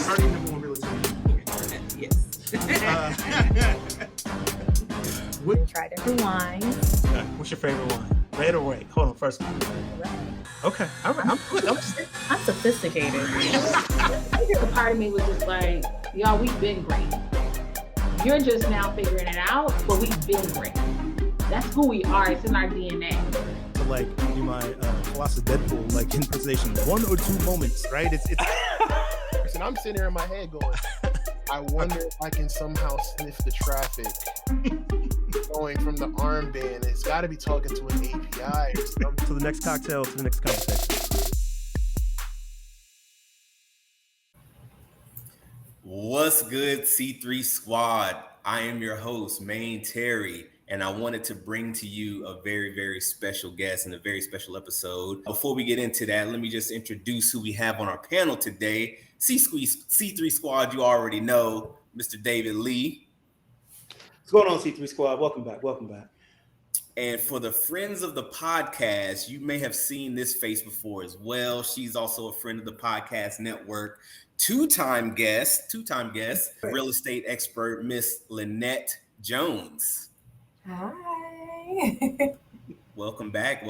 Already number one realtor. Yes. We try different wines. What's your favorite wine? Red or white? Hold on, first. Okay, all right. I'm sophisticated. A part of me was just like, y'all, we've been great. You're just now figuring it out, but we've been great. That's who we are. It's in our DNA. To like do my Colossal Deadpool like impersonation, 1 or 2 moments, right? It's. And I'm sitting there in my head going, I wonder if I can somehow sniff the traffic going from the armband. It's got to be talking to an API or something. To the next cocktail, to the next conversation. What's good, C3 Squad? I am your host, Maine Terry, and I wanted to bring to you a very, very special guest and a very special episode. Before we get into that, let me just introduce who we have on our panel today. C3 Squad, you already know, Mr. David Lee. What's going on, C3 Squad? Welcome back. And for the friends of the podcast, you may have seen this face before as well. She's also a friend of the podcast network. Two-time guest, real estate expert, Miss Lynette Jones. Hi. Welcome back.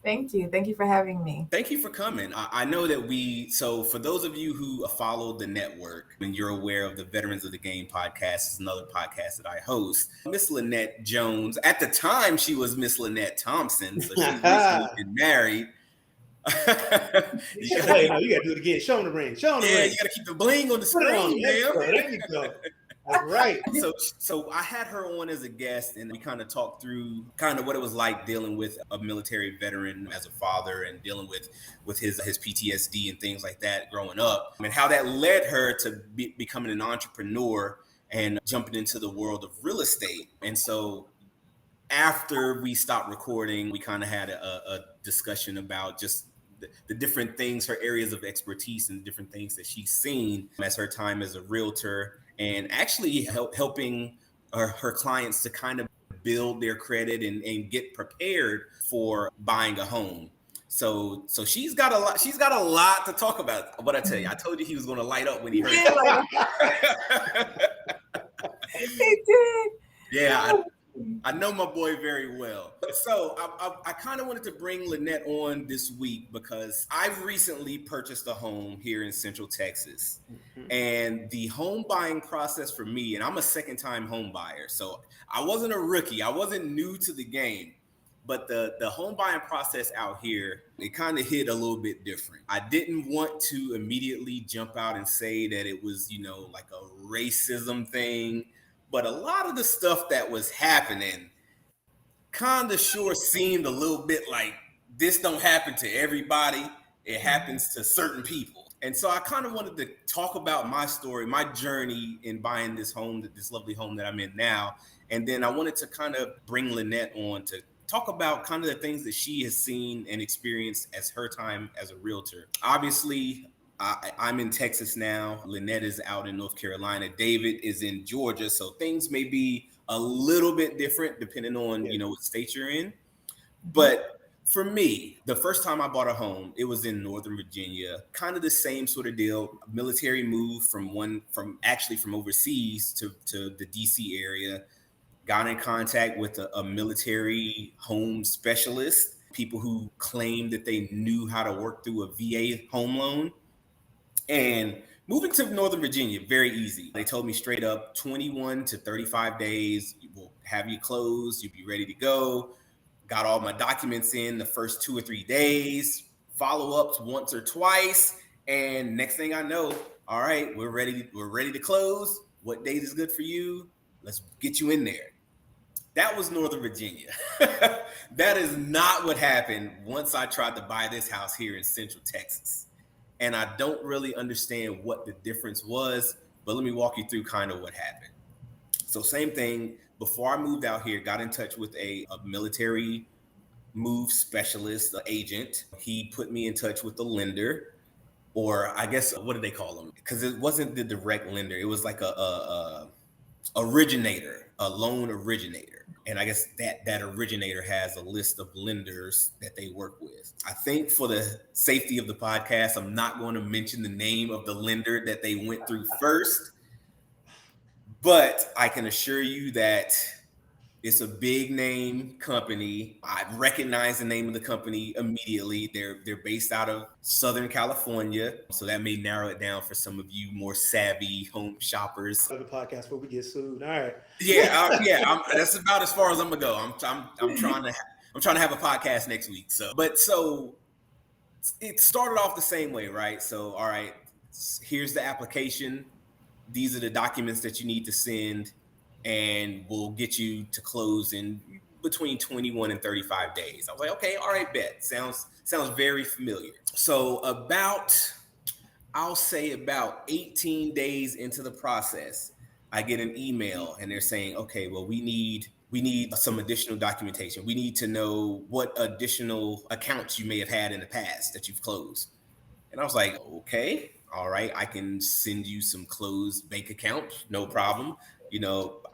Thank you for having me. Thank you for coming. I know that so for those of you who follow the network and you're aware of the Veterans of the Game podcast, it's another podcast that I host. Miss Lynette Jones, at the time she was Miss Lynette Thompson, so she's recently been married. You gotta do it again. Show them the ring. You gotta keep the bling on the screen, man. There you go. That's right. So I had her on as a guest, and we kind of talked through kind of what it was like dealing with a military veteran as a father and dealing with his PTSD and things like that growing up, and how that led her to becoming an entrepreneur and jumping into the world of real estate. And so after we stopped recording, we kind of had a discussion about just the different things, her areas of expertise and different things that she's seen as her time as a realtor, and actually helping her clients to kind of build their credit and get prepared for buying a home. So she's got a lot to talk about. What I tell you, I told you he was going to light up when he heard it. He did. Yeah. I know my boy very well. So I kind of wanted to bring Lynette on this week because I've recently purchased a home here in Central Texas. Mm-hmm. And the home buying process for me, and I'm a second-time home buyer, so I wasn't a rookie. I wasn't new to the game. But the home buying process out here, it kind of hit a little bit different. I didn't want to immediately jump out and say that it was, like a racism thing. But a lot of the stuff that was happening kind of sure seemed a little bit like this don't happen to everybody. It happens to certain people. And so I kind of wanted to talk about my story, my journey in buying this home, this lovely home that I'm in now. And then I wanted to kind of bring Lynette on to talk about kind of the things that she has seen and experienced as her time as a realtor. Obviously, I'm in Texas now. Lynette is out in North Carolina. David is in Georgia. So things may be a little bit different depending on, what state you're in. But for me, the first time I bought a home, it was in Northern Virginia. Kind of the same sort of deal. Military move from overseas to the DC area. Got in contact with a military home specialist, people who claimed that they knew how to work through a VA home loan. And moving to Northern Virginia, very easy. They told me straight up, 21 to 35 days, we'll have you closed, you'll be ready to go. Got all my documents in the first 2 or 3 days, follow-ups once or twice. And next thing I know, all right, we're ready to close. What date is good for you? Let's get you in there. That was Northern Virginia. That is not what happened once I tried to buy this house here in Central Texas. And I don't really understand what the difference was, but let me walk you through kind of what happened. So same thing, before I moved out here, got in touch with a military move specialist, the agent. He put me in touch with the lender, or I guess, what do they call them? Because it wasn't the direct lender. It was like a originator a loan originator. And I guess that originator has a list of lenders that they work with. I think for the safety of the podcast, I'm not going to mention the name of the lender that they went through first, but I can assure you that it's a big name company. I recognize the name of the company immediately. They're based out of Southern California, so that may narrow it down for some of you more savvy home shoppers. The podcast before we get sued. All right. Yeah, that's about as far as I'm gonna go. I'm trying to have a podcast next week. So it started off the same way, right? So all right, here's the application. These are the documents that you need to send, and we'll get you to close in between 21 and 35 days. I was like, okay, all right, bet. Sounds very familiar. So I'll say about 18 days into the process, I get an email and they're saying, okay, well, we need some additional documentation. We need to know what additional accounts you may have had in the past that you've closed. And I was like, okay, all right, I can send you some closed bank accounts, no problem.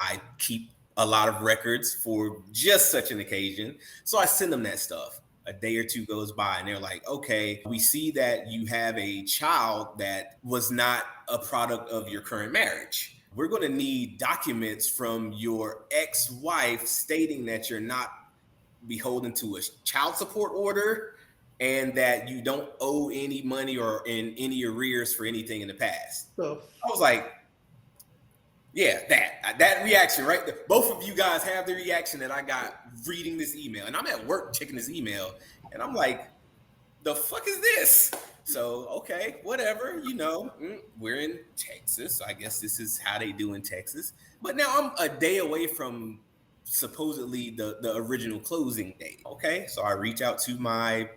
I keep a lot of records for just such an occasion. So I send them that stuff. A day or two goes by and they're like, okay, we see that you have a child that was not a product of your current marriage. We're going to need documents from your ex-wife stating that you're not beholden to a child support order and that you don't owe any money or in any arrears for anything in the past. So I was like, yeah, that reaction, right? Both of you guys have the reaction that I got reading this email. And I'm at work checking this email and I'm like, the fuck is this? So, okay, whatever, we're in Texas. I guess this is how they do in Texas. But now I'm a day away from supposedly the original closing date. Okay, so I reach out to my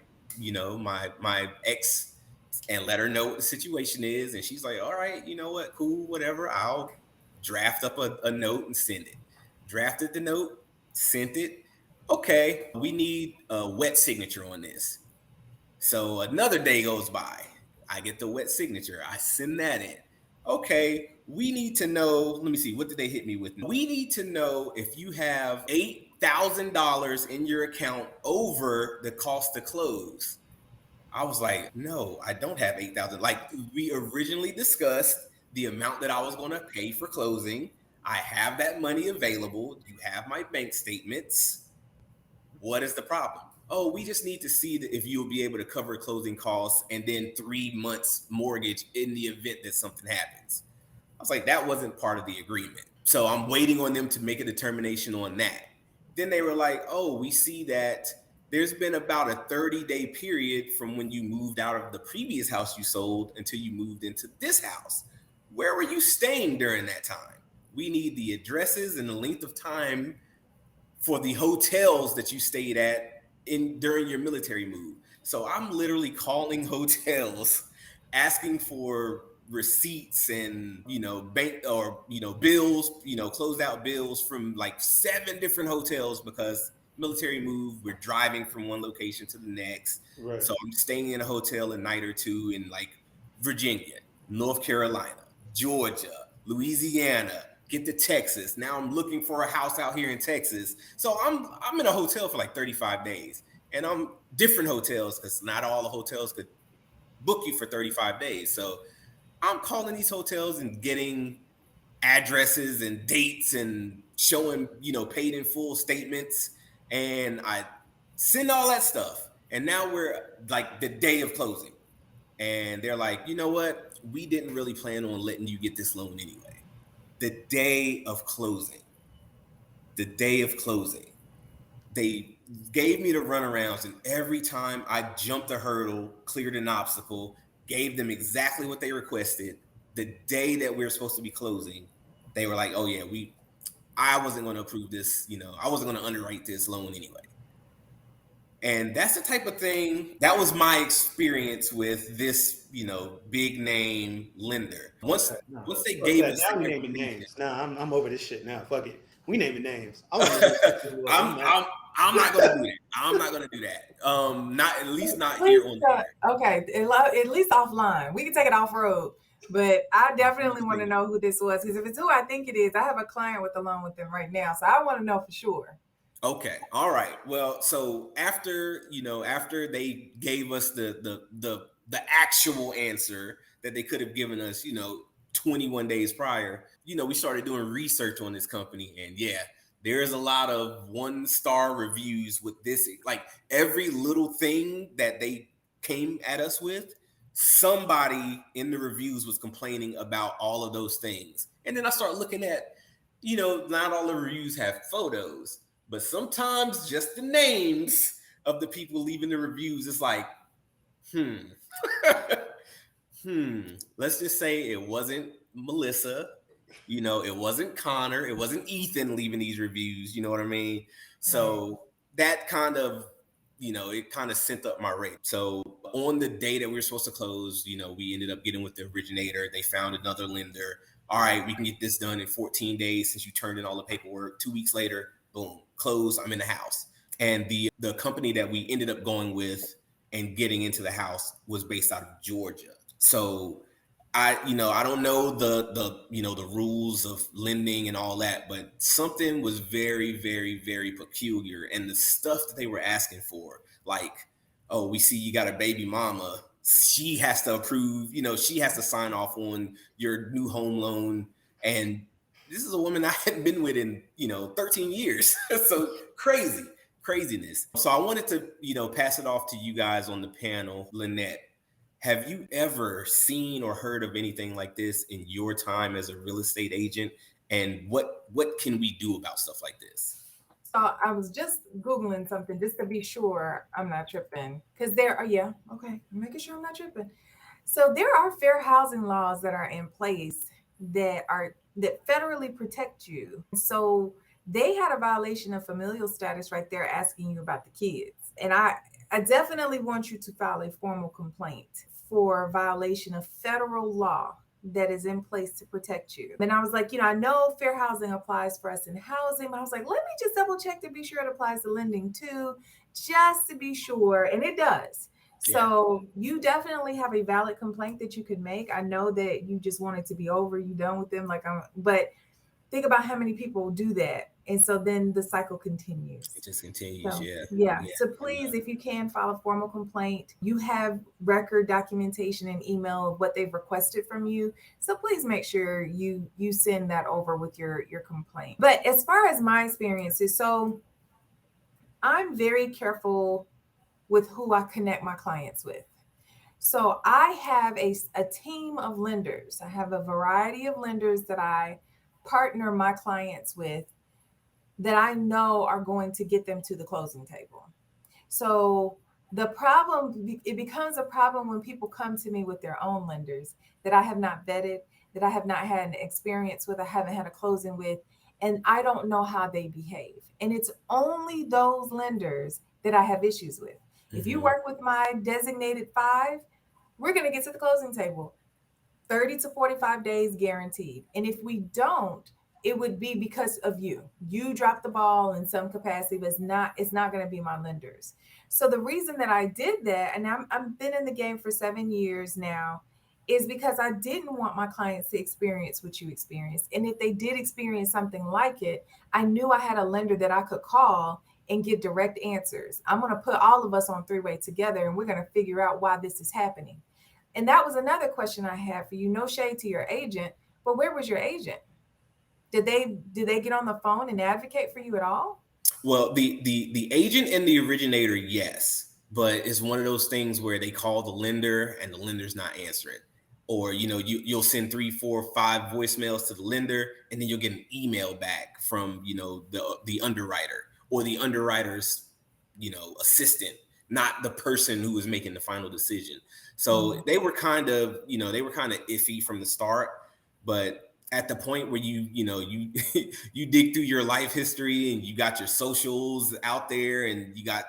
ex and let her know what the situation is. And she's like, all right, you know what, cool, whatever. I'll draft up a note and send it. Drafted the note, sent it. Okay, we need a wet signature on this. So another day goes by. I get the wet signature. I send that in. Okay, we need to know, let me see, what did they hit me with? We need to know if you have $8,000 in your account over the cost to close. I was like, no, I don't have $8,000. Like we originally discussed the amount that I was going to pay for closing. I have that money available. You have my bank statements. What is the problem? Oh, we just need to see if you'll be able to cover closing costs and then 3 months mortgage in the event that something happens. I was like, that wasn't part of the agreement. So I'm waiting on them to make a determination on that. Then they were like, oh, we see that there's been about a 30-day period from when you moved out of the previous house you sold until you moved into this house. Where were you staying during that time? We need the addresses and the length of time for the hotels that you stayed at during your military move. So I'm literally calling hotels, asking for receipts and, bank or, bills, closed out bills from like 7 different hotels because military move, we're driving from one location to the next. Right. So I'm staying in a hotel a night or two in like Virginia, North Carolina, Georgia, Louisiana, get to Texas. Now I'm looking for a house out here in Texas. So I'm in a hotel for like 35 days. And I'm different hotels because not all the hotels could book you for 35 days. So I'm calling these hotels and getting addresses and dates and showing, paid in full statements. And I send all that stuff. And now we're like the day of closing. And they're like, you know what? We didn't really plan on letting you get this loan anyway. The day of closing, they gave me the runarounds, and every time I jumped a hurdle, cleared an obstacle, gave them exactly what they requested. The day that we were supposed to be closing, they were like, oh yeah, I wasn't going to approve this, I wasn't going to underwrite this loan anyway. And that's the type of thing, that was my experience with this, big name lender. Once they gave us, now we naming names. Nah, I'm over this shit now. Fuck it. We naming names. I'm not gonna do that. I'm not gonna do that. Not at least not here on the air. Okay, at least offline. We can take it off road. But I definitely want to know who this was, because if it's who I think it is, I have a client with a loan with them right now, so I want to know for sure. Okay. All right. Well, so after they gave us the actual answer that they could have given us, 21 days prior, we started doing research on this company, and yeah, there's a lot of 1-star reviews with this. Like every little thing that they came at us with, somebody in the reviews was complaining about all of those things. And then I start looking at, not all the reviews have photos, but sometimes just the names of the people leaving the reviews, it's like, let's just say it wasn't Melissa, it wasn't Connor, it wasn't Ethan leaving these reviews, you know what I mean? So that kind of, it kind of sent up my rate. So on the day that we were supposed to close, we ended up getting with the originator. They found another lender. All right, we can get this done in 14 days since you turned in all the paperwork. 2 weeks later, boom, close, I'm in the house. And the company that we ended up going with and getting into the house was based out of Georgia. So I don't know the rules of lending and all that, but something was very, very, very peculiar. And the stuff that they were asking for, like, oh, we see you got a baby mama, she has to approve, she has to sign off on your new home loan. And this is a woman I hadn't been with in, 13 years. So craziness. So I wanted to, pass it off to you guys on the panel. Lynette, have you ever seen or heard of anything like this in your time as a real estate agent? And what can we do about stuff like this? So I was just Googling something just to be sure I'm not tripping. Because I'm making sure I'm not tripping. So there are fair housing laws that are in place that federally protect you. So they had a violation of familial status right there asking you about the kids. And I definitely want you to file a formal complaint for violation of federal law that is in place to protect you. And I was like, I know fair housing applies for us in housing, but I was like, let me just double check to be sure it applies to lending too, just to be sure. And it does. Yeah. So you definitely have a valid complaint that you could make. I know that you just want it to be over, you done with them, but think about how many people do that. And so then the cycle continues. It just continues, so, yeah. So please, if you can, file a formal complaint. You have record documentation and email of what they've requested from you. So please make sure you send that over with your complaint. But as far as my experiences, so I'm very careful with who I connect my clients with. So I have a team of lenders. I have a variety of lenders that I partner my clients with that I know are going to get them to the closing table. So it becomes a problem when people come to me with their own lenders that I have not vetted, that I have not had an experience with, I haven't had a closing with, and I don't know how they behave. And it's only those lenders that I have issues with. Mm-hmm. If you work with my designated 5, we're going to get to the closing table. 30 to 45 days guaranteed. And if we don't, it would be because of you. You dropped the ball in some capacity, but it's not going to be my lenders. So the reason that I did that, and I've been in the game for 7 years now, is because I didn't want my clients to experience what you experienced. And if they did experience something like it, I knew I had a lender that I could call and get direct answers. I'm going to put all of us on 3-way together, and we're going to figure out why this is happening. And that was another question I had for you. No shade to your agent, but where was your agent? Did they get on the phone and advocate for you at all? Well, the agent and the originator, yes, but it's one of those things where they call the lender and the lender's not answering, or you'll send 3, 4, 5 voicemails to the lender, and then you'll get an email back from the underwriter or the underwriter's assistant, not the person who was making the final decision. So they were kind of iffy from the start, but at the point where you dig through your life history and you got your socials out there and you got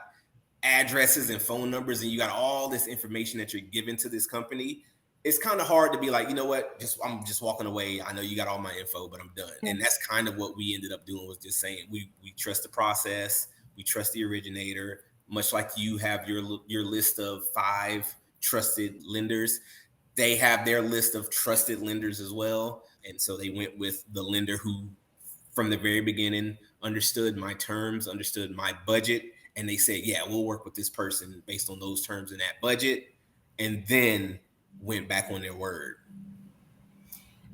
addresses and phone numbers and you got all this information that you're giving to this company, it's kind of hard to be like, I'm just walking away. I know you got all my info, but I'm done. And that's kind of what we ended up doing, was just saying we trust the process, we trust the originator, much like you have your list of 5 trusted lenders. they have their list of trusted lenders as well. And so they went with the lender who, from the very beginning, understood my terms, understood my budget. And they said, yeah, we'll work with this person based on those terms and that budget. And then went back on their word.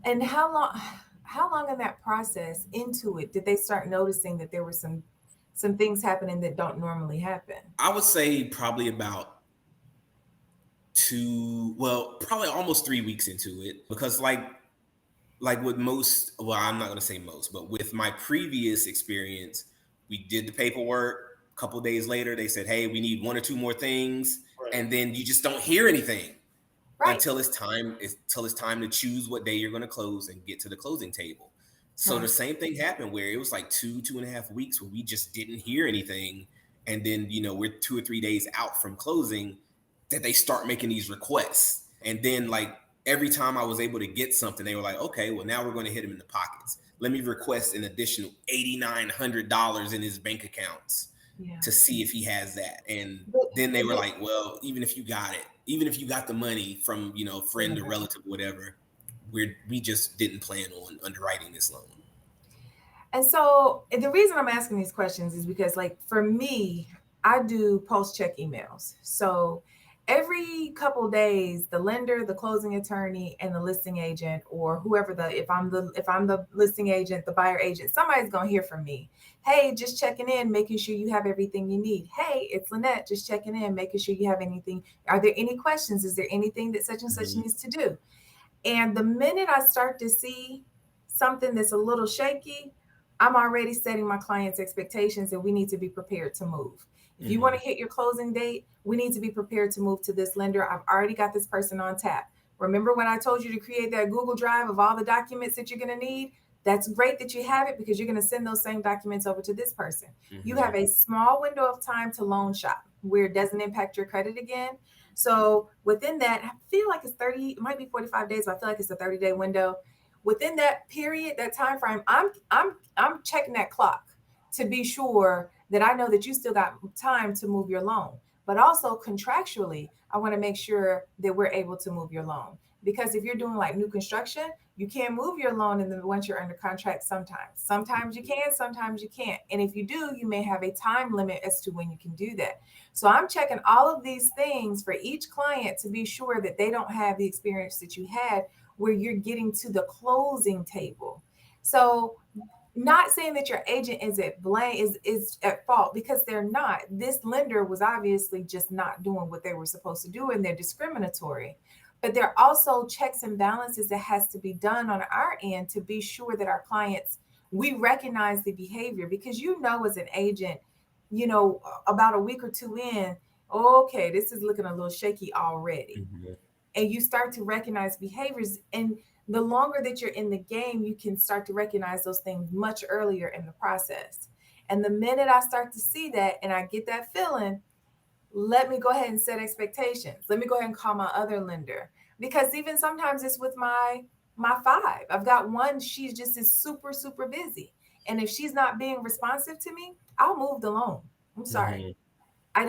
And how long in that process into it did they start noticing that there were some things happening that don't normally happen? I would say probably about probably almost 3 weeks into it, because like with most, well, I'm not going to say most, but with my previous experience, we did the paperwork. A couple of days later, they said, hey, we need one or two more things. Right. And then you just don't hear anything. Right. Until it's time to choose what day you're going to close and get to the closing table. So The same thing happened where it was like 2.5 weeks where we just didn't hear anything. And then, we're 2 or 3 days out from closing that they start making these requests. And then like every time I was able to get something, they were like, okay, well, now we're going to hit him in the pockets. Let me request an additional $8,900 in his bank accounts to see if he has that. And then they were like, well, even if you got the money from, friend or relative, whatever, we just didn't plan on underwriting this loan. And so the reason I'm asking these questions is because, like, for me, I do post-check emails. So every couple of days, the lender, the closing attorney, and the listing agent, or whoever if I'm the listing agent, the buyer agent, somebody's gonna hear from me. Hey, just checking in, making sure you have everything you need. Hey, it's Lynette, just checking in, making sure you have anything. Are there any questions? Is there anything that such and such needs to do? And the minute I start to see something that's a little shaky, I'm already setting my client's expectations, and we need to be prepared to move. If you want to hit your closing date, we need to be prepared to move to this lender. I've already got this person on tap. Remember when I told you to create that Google Drive of all the documents that you're going to need? That's great that you have it, because you're going to send those same documents over to this person. You have a small window of time to loan shop where it doesn't impact your credit again. So within that, I feel like it's 30, it might be 45 days, but I feel like it's a 30-day window. Within that period, that time frame, I'm checking that clock to be sure that I know that you still got time to move your loan. But also contractually, I want to make sure that we're able to move your loan. Because if you're doing like new construction, you can't move your loan and then once you're under contract sometimes. Sometimes you can, sometimes you can't. And if you do, you may have a time limit as to when you can do that. So I'm checking all of these things for each client to be sure that they don't have the experience that you had where you're getting to the closing table. So not saying that your agent is at blame, is at fault, because they're not. This lender was obviously just not doing what they were supposed to do, and they're discriminatory. But there are also checks and balances that has to be done on our end to be sure that our clients, we recognize the behavior, because as an agent, about a week or two in, okay, this is looking a little shaky already. And you start to recognize behaviors, and the longer that you're in the game, you can start to recognize those things much earlier in the process. And the minute I start to see that and I get that feeling, let me go ahead and set expectations. Let me go ahead and call my other lender, because even sometimes it's with my 5. I've got one, she's just is super, super busy. And if she's not being responsive to me, I'll move the loan. I'm sorry. I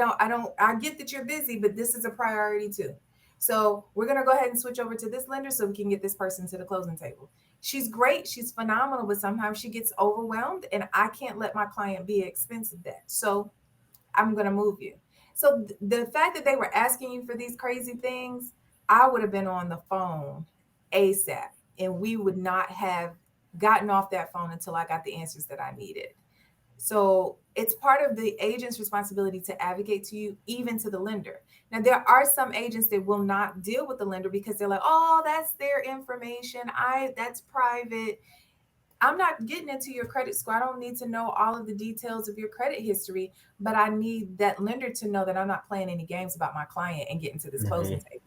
get that you're busy, but this is a priority too. So we're going to go ahead and switch over to this lender so we can get this person to the closing table. She's great. She's phenomenal, but sometimes she gets overwhelmed, and I can't let my client be at expense of that. So I'm going to move you. So the fact that they were asking you for these crazy things, I would have been on the phone ASAP, and we would not have gotten off that phone until I got the answers that I needed. So it's part of the agent's responsibility to advocate to you, even to the lender. Now, there are some agents that will not deal with the lender because they're like, oh, that's their information. That's private. I'm not getting into your credit score. I don't need to know all of the details of your credit history, but I need that lender to know that I'm not playing any games about my client and getting to this closing table.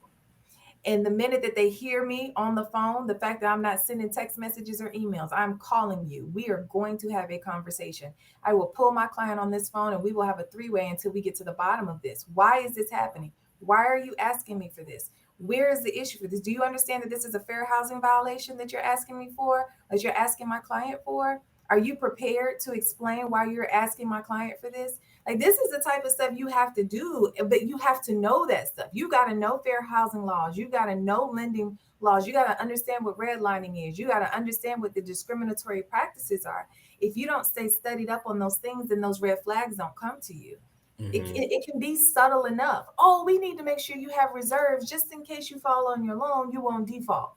And the minute that they hear me on the phone, the fact that I'm not sending text messages or emails, I'm calling you. We are going to have a conversation. I will pull my client on this phone and we will have a 3-way until we get to the bottom of this. Why is this happening? Why are you asking me for this? Where is the issue for this? Do you understand that this is a fair housing violation that you're asking me for, that you're asking my client for? Are you prepared to explain why you're asking my client for this? Like, this is the type of stuff you have to do, but you have to know that stuff. You got to know fair housing laws. You got to know lending laws. You got to understand what redlining is. You got to understand what the discriminatory practices are. If you don't stay studied up on those things, then those red flags don't come to you. It can be subtle enough. Oh, we need to make sure you have reserves just in case you fall on your loan, you won't default.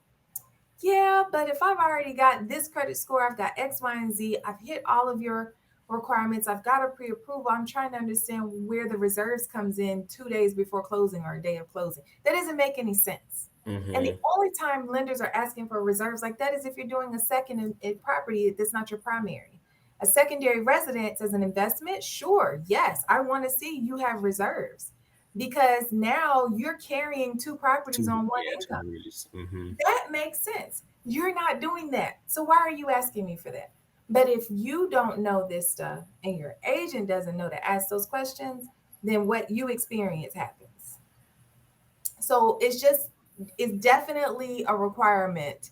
Yeah, but if I've already got this credit score, I've got X, Y, and Z, I've hit all of your requirements, I've got a pre-approval, I'm trying to understand where the reserves comes in 2 days before closing or a day of closing. That doesn't make any sense. And the only time lenders are asking for reserves like that is if you're doing a second in property that's not your primary. A secondary residence as an investment, sure, yes, I want to see you have reserves, because now you're carrying two properties on one income. That makes sense. You're not doing that. So why are you asking me for that? But if you don't know this stuff and your agent doesn't know to ask those questions, then what you experience happens. So it's definitely a requirement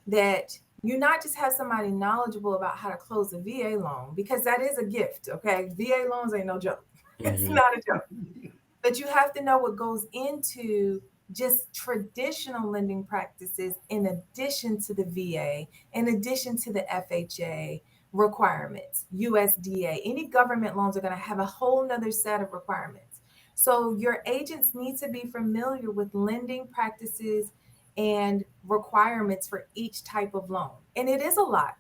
that you not just have somebody knowledgeable about how to close a VA loan, because that is a gift, okay? VA loans ain't no joke. It's not a joke. But you have to know what goes into just traditional lending practices in addition to the VA, in addition to the FHA requirements, USDA. Any government loans are going to have a whole nother set of requirements. So your agents need to be familiar with lending practices and requirements for each type of loan. And it is a lot.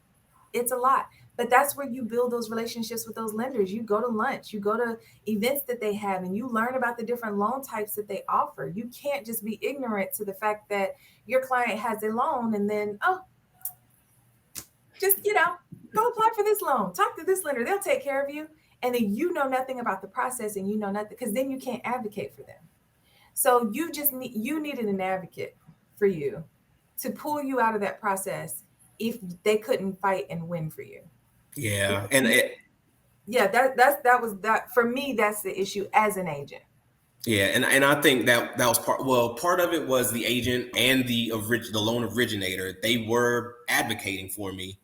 It's a lot. But that's where you build those relationships with those lenders. You go to lunch, you go to events that they have, and you learn about the different loan types that they offer. You can't just be ignorant to the fact that your client has a loan and then, just, go apply for this loan. Talk to this lender. They'll take care of you. And then you know nothing about the process, and you know nothing, because then you can't advocate for them. So you needed an advocate for you to pull you out of that process if they couldn't fight and win for you. Yeah. That was for me, that's the issue as an agent. Yeah, and I think that was part of it was the agent and the loan originator. They were advocating for me,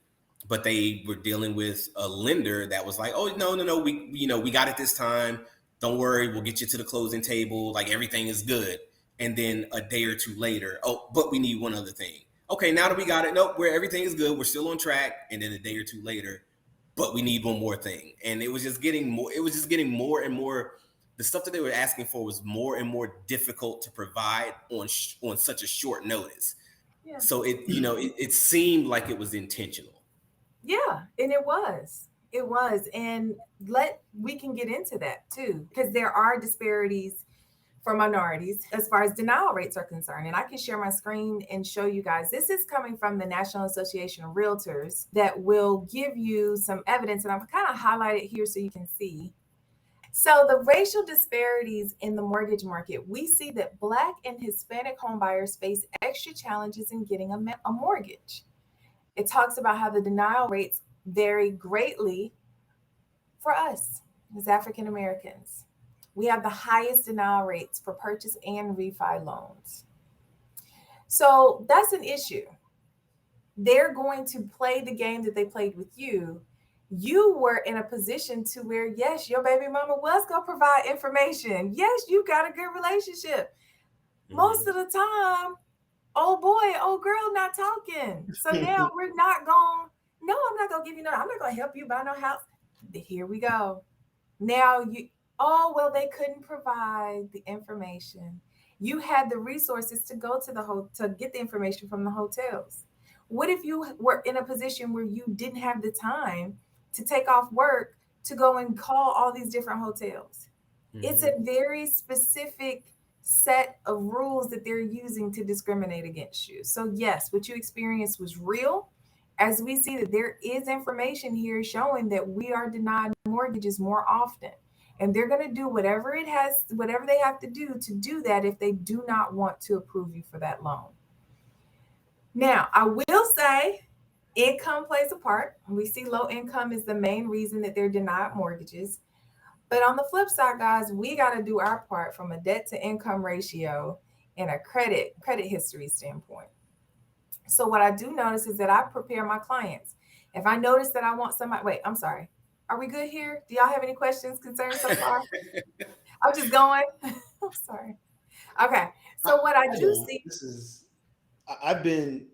but they were dealing with a lender that was like, "Oh, no, we got it this time. Don't worry, we'll get you to the closing table. Like, everything is good." And then a day or two later, "Oh, but we need one other thing." Okay, now that we got it, nope, everything is good. We're still on track. And then a day or two later, but we need one more thing. And it was just getting more and more. The stuff that they were asking for was more and more difficult to provide on such a short notice. Yeah. So it seemed like it was intentional. Yeah, and it was. And we can get into that too, because there are disparities for minorities as far as denial rates are concerned. And I can share my screen and show you guys. This is coming from the National Association of Realtors that will give you some evidence. And I've kind of highlighted here so you can see. So the racial disparities in the mortgage market, we see that Black and Hispanic homebuyers face extra challenges in getting a mortgage. It talks about how the denial rates vary greatly for us as African Americans. We have the highest denial rates for purchase and refi loans. So that's an issue. They're going to play the game that they played with you. You were in a position to where, yes, your baby mama was going to provide information. Yes, you got a good relationship. Most of the time, oh boy, oh girl, not talking. So now we're not going, no, I'm not going to give you no, I'm not going to help you buy no house. Here we go. Now they couldn't provide the information. You had the resources to go to get the information from the hotels. What if you were in a position where you didn't have the time to take off work to go and call all these different hotels? It's a very specific set of rules that they're using to discriminate against you. So yes, what you experienced was real, as we see that there is information here showing that we are denied mortgages more often. And they're going to do whatever they have to do that if they do not want to approve you for that loan. Now, I will say income plays a part. We see low income is the main reason that they're denied mortgages. But on the flip side, guys, we got to do our part from a debt to income ratio and a credit history standpoint. So what I do notice is that I prepare my clients. If I notice that I want somebody, Are we good here? Do y'all have any questions, concerns so far? I'm just going. I'm sorry. Okay. So what I do see. This is I've been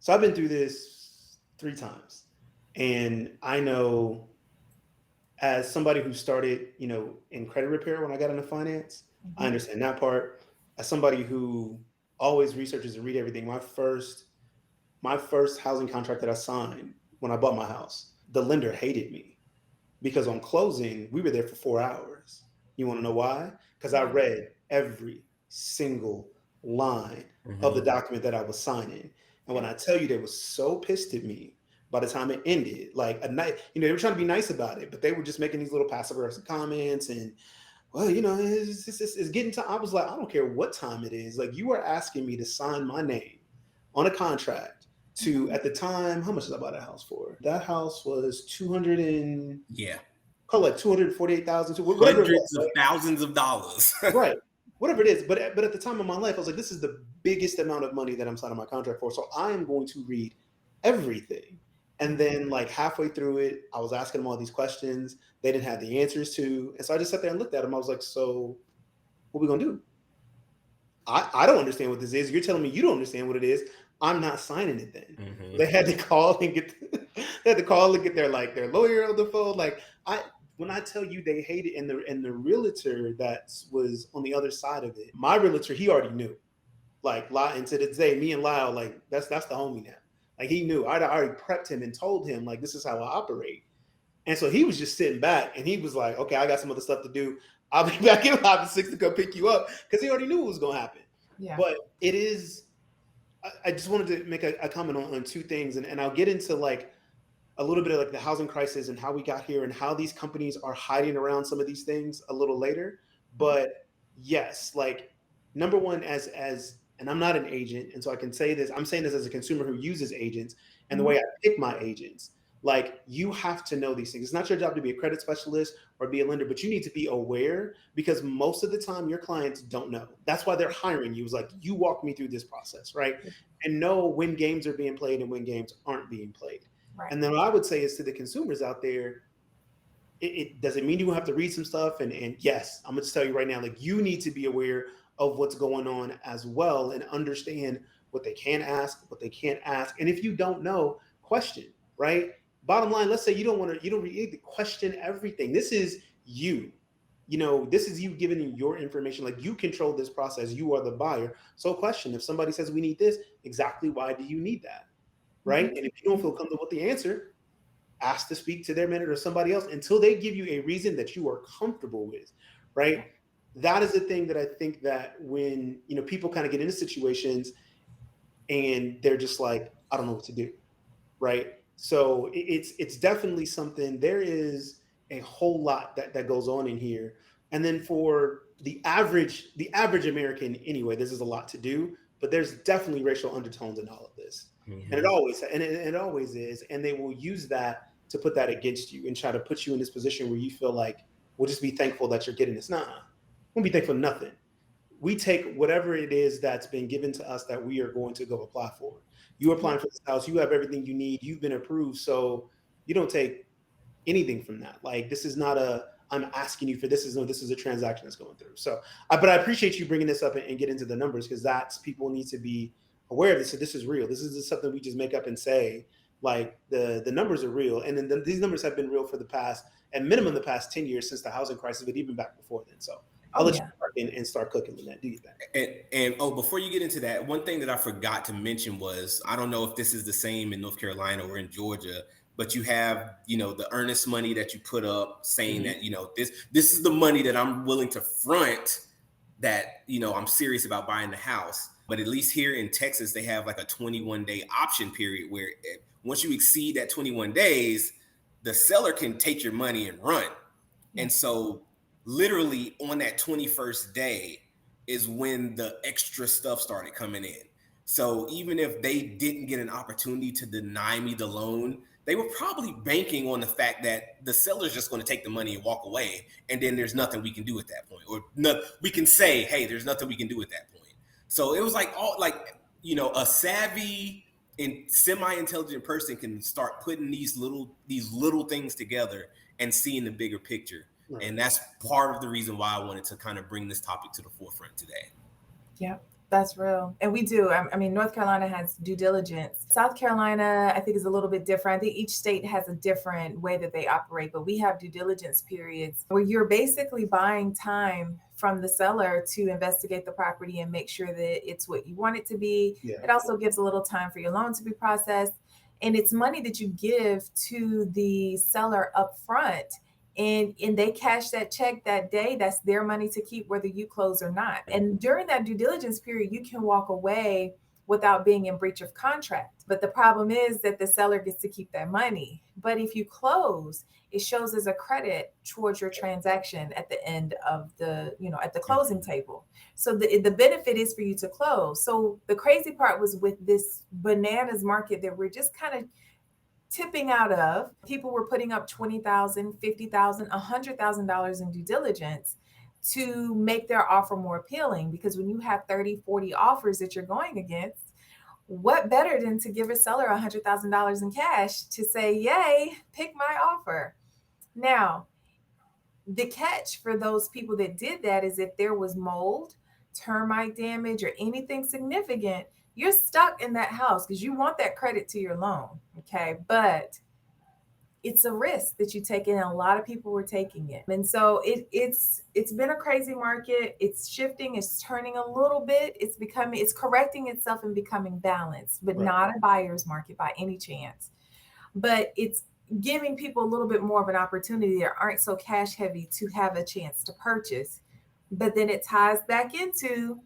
I've been through this 3 times, and I know, as somebody who started, in credit repair when I got into finance, I understand that part. As somebody who always researches and read everything, my first housing contract that I signed when I bought my house, the lender hated me because on closing, we were there for 4 hours. You want to know why? Because I read every single line of the document that I was signing. And when I tell you, they were so pissed at me by the time it ended, like a night, they were trying to be nice about it, but they were just making these little passive aggressive comments. And, well, it's getting to, I was like, I don't care what time it is. Like, you are asking me to sign my name on a contract to, at the time, how much did I buy that house for? That house was 200 and call it like 248,000, whatever it was, hundreds of thousands of dollars. right, whatever it is. But at the time of my life, I was like, this is the biggest amount of money that I'm signing my contract for, so I am going to read everything. And then, like, halfway through it, I was asking them all these questions they didn't have the answers to, and so I just sat there and looked at them. I was like, so what are we gonna do? I don't understand what this is. You're telling me you don't understand what it is. I'm not signing it then. They had to call and get their lawyer on the phone. Like, when I tell you they hate it, and the realtor that was on the other side of it, my realtor, he already knew. Like, and to this day, me and Lyle, like, that's the homie now. Like, he knew. I'd already prepped him and told him, like, this is how I operate. And so he was just sitting back, and he was like, okay, I got some other stuff to do. I'll be back in 5 to 6 to come pick you up, because he already knew what was going to happen. Yeah. But it is, I just wanted to make a comment on 2 things, and I'll get into, like, a little bit of, like, the housing crisis and how we got here and how these companies are hiding around some of these things a little later. But yes, like, number one, and I'm not an agent, and so I can say this, I'm saying this as a consumer who uses agents, and the way I pick my agents, like, you have to know these things. It's not your job to be a credit specialist or be a lender, but you need to be aware, because most of the time your clients don't know. That's why they're hiring you. It's like, you walk me through this process, right? And know when games are being played and when games aren't being played. Right. And then what I would say is to the consumers out there, it doesn't mean you have to read some stuff. And yes, I'm going to tell you right now, like, you need to be aware of what's going on as well, and understand what they can ask, what they can't ask. And if you don't know, question, right? Bottom line, let's say you don't really question everything. This is you. This is you giving your information. Like, you control this process. You are the buyer. So question, if somebody says we need this, exactly why do you need that? Right? And if you don't feel comfortable with the answer, ask to speak to their manager or somebody else until they give you a reason that you are comfortable with, right? That is the thing that I think that when, people kind of get into situations and they're just like, I don't know what to do, right? So it's definitely something. There is a whole lot that goes on in here. And then for the average American anyway, this is a lot to do, but there's definitely racial undertones in all of this. And it always is. And they will use that to put that against you and try to put you in this position where you feel like, we'll just be thankful that you're getting this. Nah, we'll be thankful for nothing. We take whatever it is that's been given to us that we are going to go apply for. You are applying for this house. You have everything you need. You've been approved. So you don't take anything from that. Like, this is not I'm asking you for this. This is a transaction that's going through. So, but I appreciate you bringing this up and get into the numbers, because people need to be aware of this. So this is real. This isn't something we just make up and say. Like, the numbers are real. And then these numbers have been real for at minimum the past 10 years since the housing crisis, but even back before then. So I'll let you and start cooking, Lynette. Do you think? And before you get into that, one thing that I forgot to mention was, I don't know if this is the same in North Carolina or in Georgia, but you have, the earnest money that you put up saying that, this is the money that I'm willing to front, that, I'm serious about buying the house. But at least here in Texas, they have like a 21-day option period where once you exceed that 21 days, the seller can take your money and run. And so literally on that 21st day is when the extra stuff started coming in. So even if they didn't get an opportunity to deny me the loan, they were probably banking on the fact that the seller's just going to take the money and walk away. And then there's nothing we can do at that point. Or we can say, hey, there's nothing we can do at that point. So it was like a savvy and semi-intelligent person can start putting these little things together and seeing the bigger picture. Right. And that's part of the reason why I wanted to kind of bring this topic to the forefront today. Yep, that's real. And we do. I mean, North Carolina has due diligence. South Carolina, I think, is a little bit different. I think each state has a different way that they operate, but we have due diligence periods where you're basically buying time from the seller to investigate the property and make sure that it's what you want it to be. Yeah. It also gives a little time for your loan to be processed. And it's money that you give to the seller up front. And they cash that check that day. That's their money to keep whether you close or not. And during that due diligence period, you can walk away without being in breach of contract. But the problem is that the seller gets to keep that money. But if you close, it shows as a credit towards your transaction at the end of the, at the closing table. So the benefit is for you to close. So the crazy part was with this bananas market that we're just kind of tipping out of. People were putting up $20,000, $50,000, $100,000 in due diligence to make their offer more appealing. Because when you have 30, 40 offers that you're going against, what better than to give a seller $100,000 in cash to say, yay, pick my offer. Now, the catch for those people that did that is if there was mold, termite damage, or anything significant, you're stuck in that house because you want that credit to your loan. Okay. But it's a risk that you take in, and a lot of people were taking it. And so it's been a crazy market. It's shifting, it's turning a little bit. It's correcting itself and becoming balanced, but not a buyer's market by any chance. But it's giving people a little bit more of an opportunity that aren't so cash heavy to have a chance to purchase. But then it ties back into,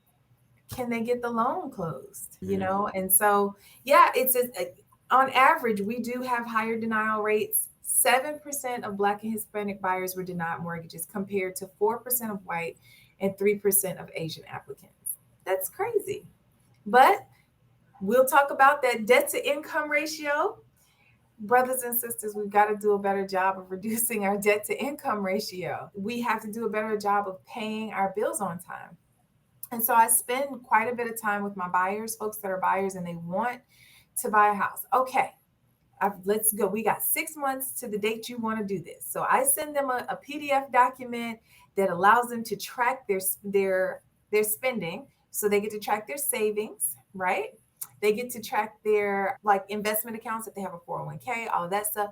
can they get the loan closed? And so, yeah, on average, we do have higher denial rates. 7% of Black and Hispanic buyers were denied mortgages compared to 4% of white and 3% of Asian applicants. That's crazy. But we'll talk about that debt to income ratio. Brothers and sisters, we've got to do a better job of reducing our debt to income ratio. We have to do a better job of paying our bills on time. And so I spend quite a bit of time with my buyers, folks that are buyers and they want to buy a house. Okay, let's go. We got 6 months to the date you want to do this. So I send them a PDF document that allows them to track their spending. So they get to track their savings, right? They get to track their investment accounts if they have a 401k, all of that stuff.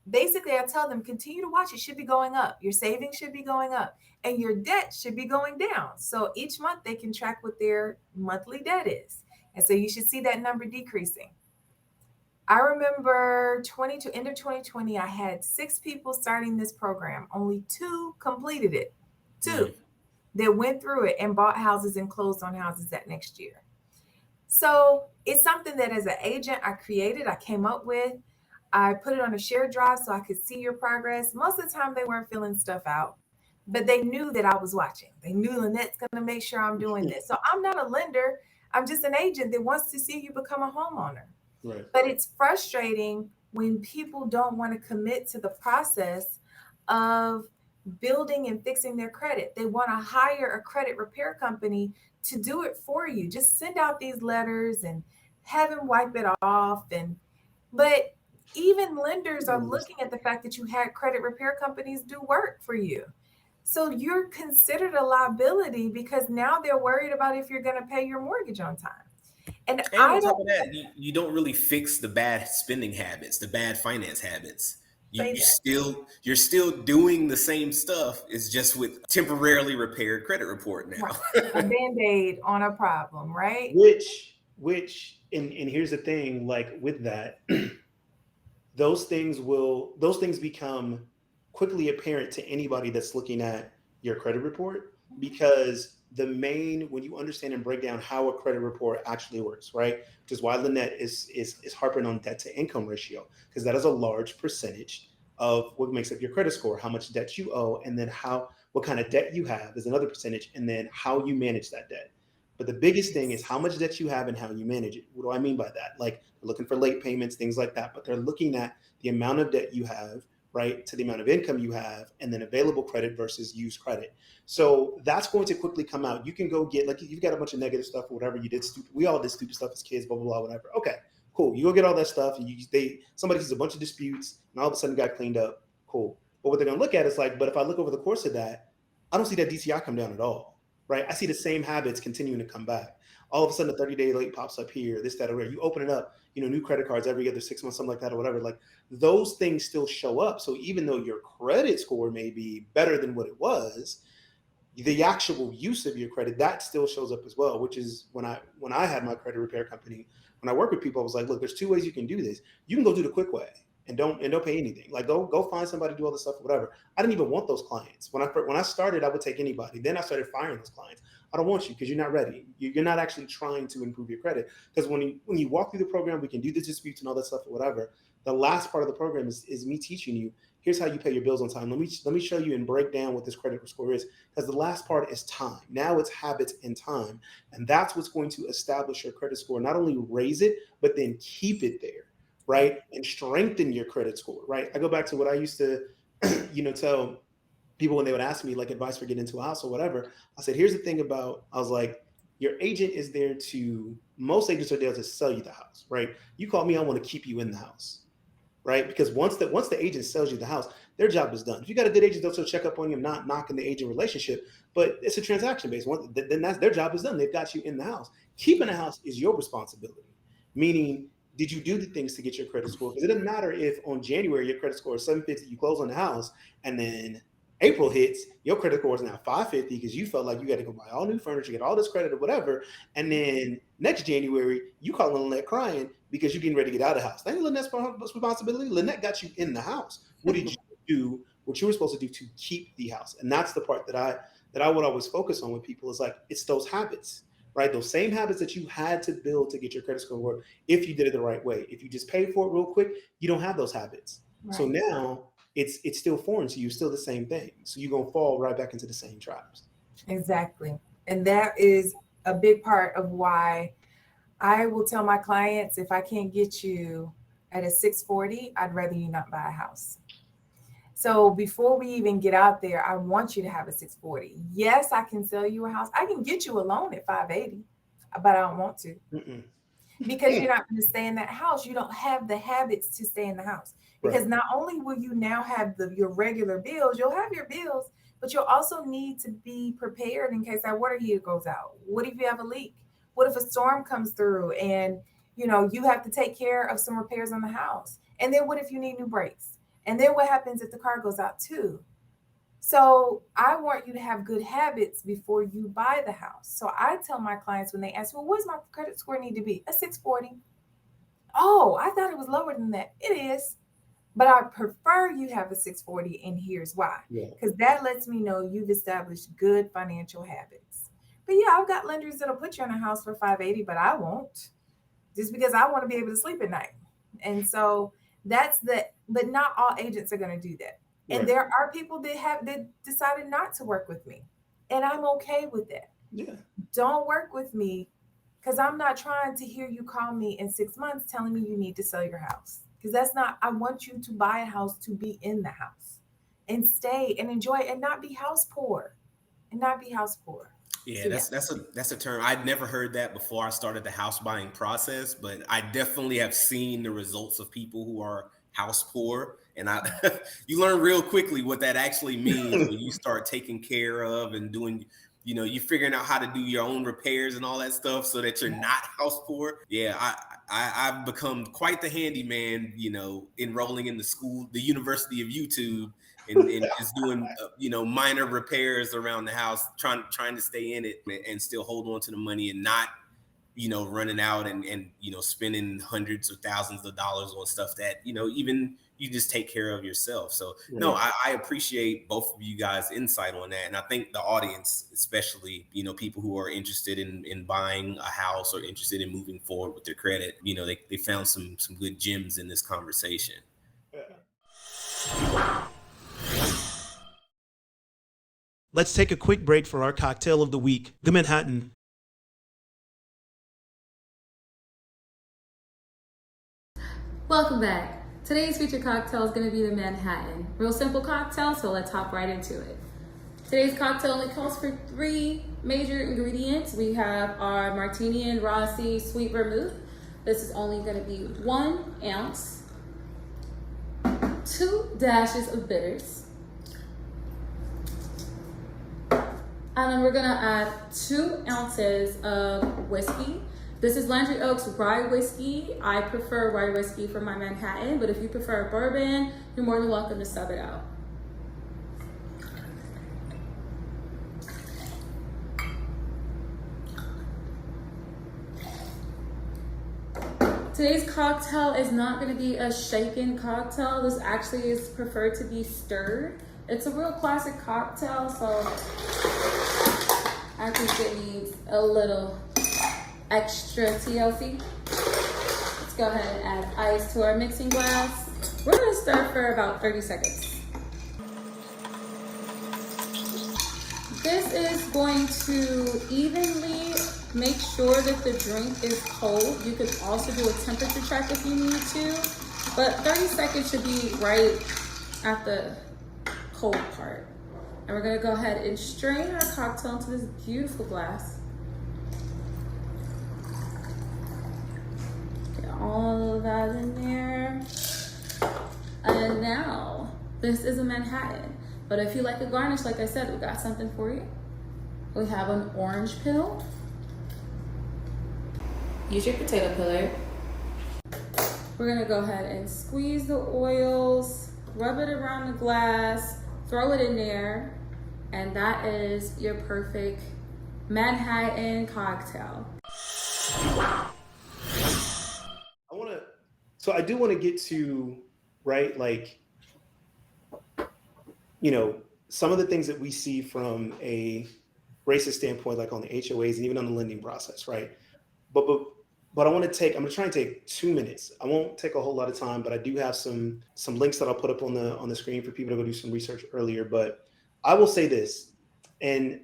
Basically, I tell them, continue to watch. It should be going up. Your savings should be going up and your debt should be going down. So each month they can track what their monthly debt is. And so you should see that number decreasing. I remember end of 2020, I had 6 people starting this program. Only 2 completed it. 2 that went through it and bought houses and closed on houses that next year. So it's something that as an agent, I created, I came up with. I put it on a shared drive so I could see your progress. Most of the time they weren't filling stuff out, but they knew that I was watching. They knew Lynette's going to make sure I'm doing this. So I'm not a lender. I'm just an agent that wants to see you become a homeowner. Right. But it's frustrating when people don't want to commit to the process of building and fixing their credit. They want to hire a credit repair company to do it for you. Just send out these letters and have them wipe it off. But even lenders are looking at the fact that you had credit repair companies do work for you. So you're considered a liability because now they're worried about if you're going to pay your mortgage on time. And on top of that, you don't really fix the bad spending habits, the bad finance habits. You're still doing the same stuff. It's just with temporarily repaired credit report now. Right. A Band-Aid on a problem, right? Which and here's the thing, with that, those things become quickly apparent to anybody that's looking at your credit report, because when you understand and break down how a credit report actually works, right? Which is why Lynette is harping on debt to income ratio, because that is a large percentage of what makes up your credit score, how much debt you owe, and then what kind of debt you have is another percentage, and then how you manage that debt. But the biggest thing is how much debt you have and how you manage it. What do I mean by that? They're looking for late payments, things like that, but they're looking at the amount of debt you have, right, to the amount of income you have, and then available credit versus used credit. So that's going to quickly come out. You can go get, you've got a bunch of negative stuff or whatever you did. We all did stupid stuff as kids, blah, blah, blah, whatever. Okay, cool. You go get all that stuff, and somebody sees a bunch of disputes, and all of a sudden got cleaned up. Cool. But what they're going to look at is like, but if I look over the course of that, I don't see that DTI come down at all, right? I see the same habits continuing to come back. All of a sudden, a 30-day late pops up here, this, that, or whatever. You open it up, new credit cards every other 6 months, something like that, or whatever. Like those things still show up. So even though your credit score may be better than what it was, the actual use of your credit, that still shows up as well, which is when I had my credit repair company, when I work with people, I was like, look, there's 2 ways you can do this. You can go do the quick way and don't pay anything. Like go find somebody to do all this stuff or whatever. I didn't even want those clients. When I started, I would take anybody. Then I started firing those clients. I don't want you because you're not ready. You're not actually trying to improve your credit. Because when you walk through the program, we can do the disputes and all that stuff or whatever. The last part of the program is me teaching you, here's how you pay your bills on time. Let me show you and break down what this credit score is. Because the last part is time. Now it's habits and time. And that's what's going to establish your credit score. Not only raise it, but then keep it there, right? And strengthen your credit score, right? I go back to what I used to, tell people when they would ask me like advice for getting into a house or whatever. I said, here's the thing about, I was like, your agent is there most agents are there to sell you the house, right? You call me, I want to keep you in the house, right? Because once the agent sells you the house, their job is done. If you got a good agent, they'll still check up on you, not knocking the agent relationship, but it's a transaction based one. Then that's their job is done. They've got you in the house. Keeping the house is your responsibility. Meaning, did you do the things to get your credit score? Because it doesn't matter if on January your credit score is 750, you close on the house, and then April hits, your credit score is now 550 because you felt like you got to go buy all new furniture, get all this credit or whatever. And then next January, you call Lynette crying because you're getting ready to get out of the house. That ain't Lynette's responsibility. Lynette got you in the house. What did you do? What you were supposed to do to keep the house? And that's the part that I would always focus on with people is like, it's those habits, right? Those same habits that you had to build to get your credit score to work if you did it the right way. If you just paid for it real quick, you don't have those habits. Right. So now it's still foreign to you, still the same thing. So you're going to fall right back into the same traps. Exactly. And that is a big part of why I will tell my clients, if I can't get you at a 640, I'd rather you not buy a house. So before we even get out there, I want you to have a 640. Yes, I can sell you a house. I can get you a loan at 580, but I don't want to. Because you're not going to stay in that house. You don't have the habits to stay in the house. Because not only will you now have your regular bills, you'll have your bills, but you'll also need to be prepared in case that water heater goes out. What if you have a leak? What if a storm comes through and you have to take care of some repairs on the house? And then what if you need new brakes? And then what happens if the car goes out too? So I want you to have good habits before you buy the house. So I tell my clients when they ask, well, what does my credit score need to be? A 640. Oh, I thought it was lower than that. It is. But I prefer you have a 640, and here's why. Because that lets me know you've established good financial habits. But yeah, I've got lenders that'll put you in a house for 580, but I won't. Just because I want to be able to sleep at night. And so but not all agents are going to do that. And there are people that decided not to work with me. And I'm okay with that. Yeah. Don't work with me because I'm not trying to hear you call me in 6 months telling me you need to sell your house. Because that's not, I want you to buy a house to be in the house and stay and enjoy it and not be house poor. Yeah, so that's a term. I'd never heard that before I started the house buying process, but I definitely have seen the results of people who are house poor. And you learn real quickly what that actually means when you start taking care of and doing, you're figuring out how to do your own repairs and all that stuff so that you're not house poor. Yeah, I've become quite the handyman, enrolling in the University of YouTube and just doing, minor repairs around the house, trying to stay in it and still hold on to the money and not, running out and spending hundreds of thousands of dollars on stuff that, even you just take care of yourself. So no, I appreciate both of you guys' insight on that. And I think the audience, especially, people who are interested in buying a house or interested in moving forward with their credit, they found some good gems in this conversation. Let's take a quick break for our cocktail of the week, the Manhattan. Welcome back. Today's featured cocktail is going to be the Manhattan. Real simple cocktail, so let's hop right into it. Today's cocktail only calls for 3 major ingredients. We have our Martini and Rossi sweet vermouth. This is only going to be 1 ounce, 2 dashes of bitters, And then we're gonna add 2 ounces of whiskey. This is Landry Oak's rye whiskey. I prefer rye whiskey for my Manhattan, but if you prefer bourbon, you're more than welcome to sub it out. Today's cocktail is not going to be a shaken cocktail. This actually is preferred to be stirred. It's a real classic cocktail, so I think it needs a little extra TLC. Let's go ahead and add ice to our mixing glass. We're going to stir for about 30 seconds. This is going to evenly make sure that the drink is cold. You can also do a temperature check if you need to, but 30 seconds should be right at the cold part. And we're gonna go ahead and strain our cocktail into this beautiful glass. Get all of that in there. And now, this is a Manhattan. But if you like a garnish, like I said, we got something for you. We have an orange peel. Use your potato peeler. We're gonna go ahead and squeeze the oils, rub it around the glass, throw it in there, and that is your perfect Manhattan cocktail. I do want to get to, right, like, you know, some of the things that we see from a racist standpoint, like on the HOAs and even on the lending process, right? But I'm going to try and take 2 minutes. I won't take a whole lot of time, but I do have some links that I'll put up on the screen for people to go do some research earlier. But I will say this, and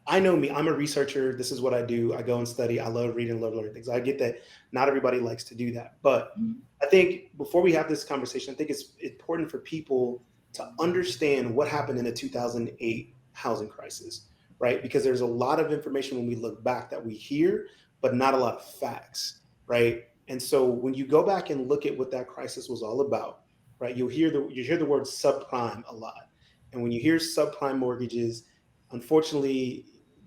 I know me, I'm a researcher. This is what I do. I go and study. I love reading, love learning things. I get that not everybody likes to do that. But I think before we have this conversation, I think it's important for people to understand what happened in the 2008 housing crisis, right? Because there's a lot of information when we look back that we hear, but not a lot of facts, right? And so when you go back and look at what that crisis was all about, right, you hear the word subprime a lot. And when you hear subprime mortgages, unfortunately,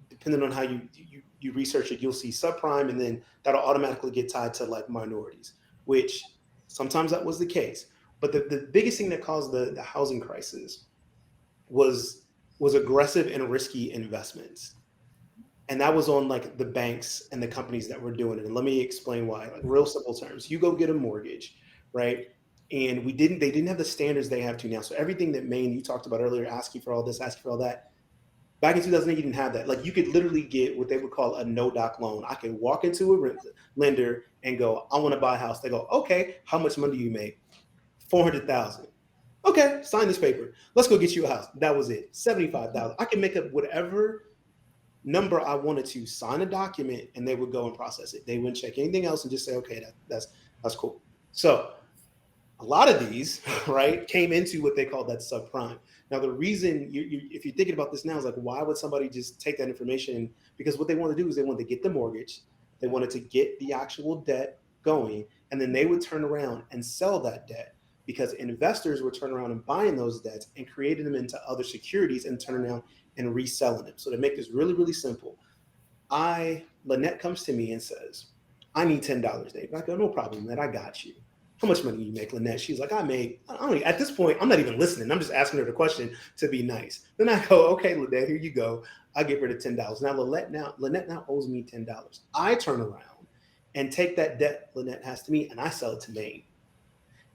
depending on how you research it, you'll see subprime, and then that'll automatically get tied to like minorities, which sometimes that was the case. But the biggest thing that caused the housing crisis was aggressive and risky investments. And that was on like the banks and the companies that were doing it. And let me explain why. Like real simple terms. You go get a mortgage, right? And they didn't have the standards they have to now. So everything that Maine, you talked about earlier, asking for all this, asking for all that. Back in 2008, you didn't have that. Like you could literally get what they would call a no-doc loan. I could walk into a lender and go, I want to buy a house. They go, okay, how much money do you make? $400,000. Okay, sign this paper. Let's go get you a house. That was it. $75,000. I can make up whatever number I wanted to, sign a document, and they would go and process it. They wouldn't check anything else and just say, okay, that's cool. So a lot of these, right, came into what they call that subprime. Now, the reason if you're thinking about this now is like, why would somebody just take that information? Because what they want to do is they want to get the mortgage, they wanted to get the actual debt going, and then they would turn around and sell that debt, because investors would turn around and buying those debts and creating them into other securities and turning around and reselling them. So to make this really, really simple, Lynette comes to me and says, I need $10, Dave. I go, no problem, Lynette, I got you. How much money do you make, Lynette? She's like, at this point, I'm not even listening. I'm just asking her the question to be nice. Then I go, okay, Lynette, here you go. I give her the $10. Now, Lynette now owes me $10. I turn around and take that debt Lynette has to me, and I sell it to Maine.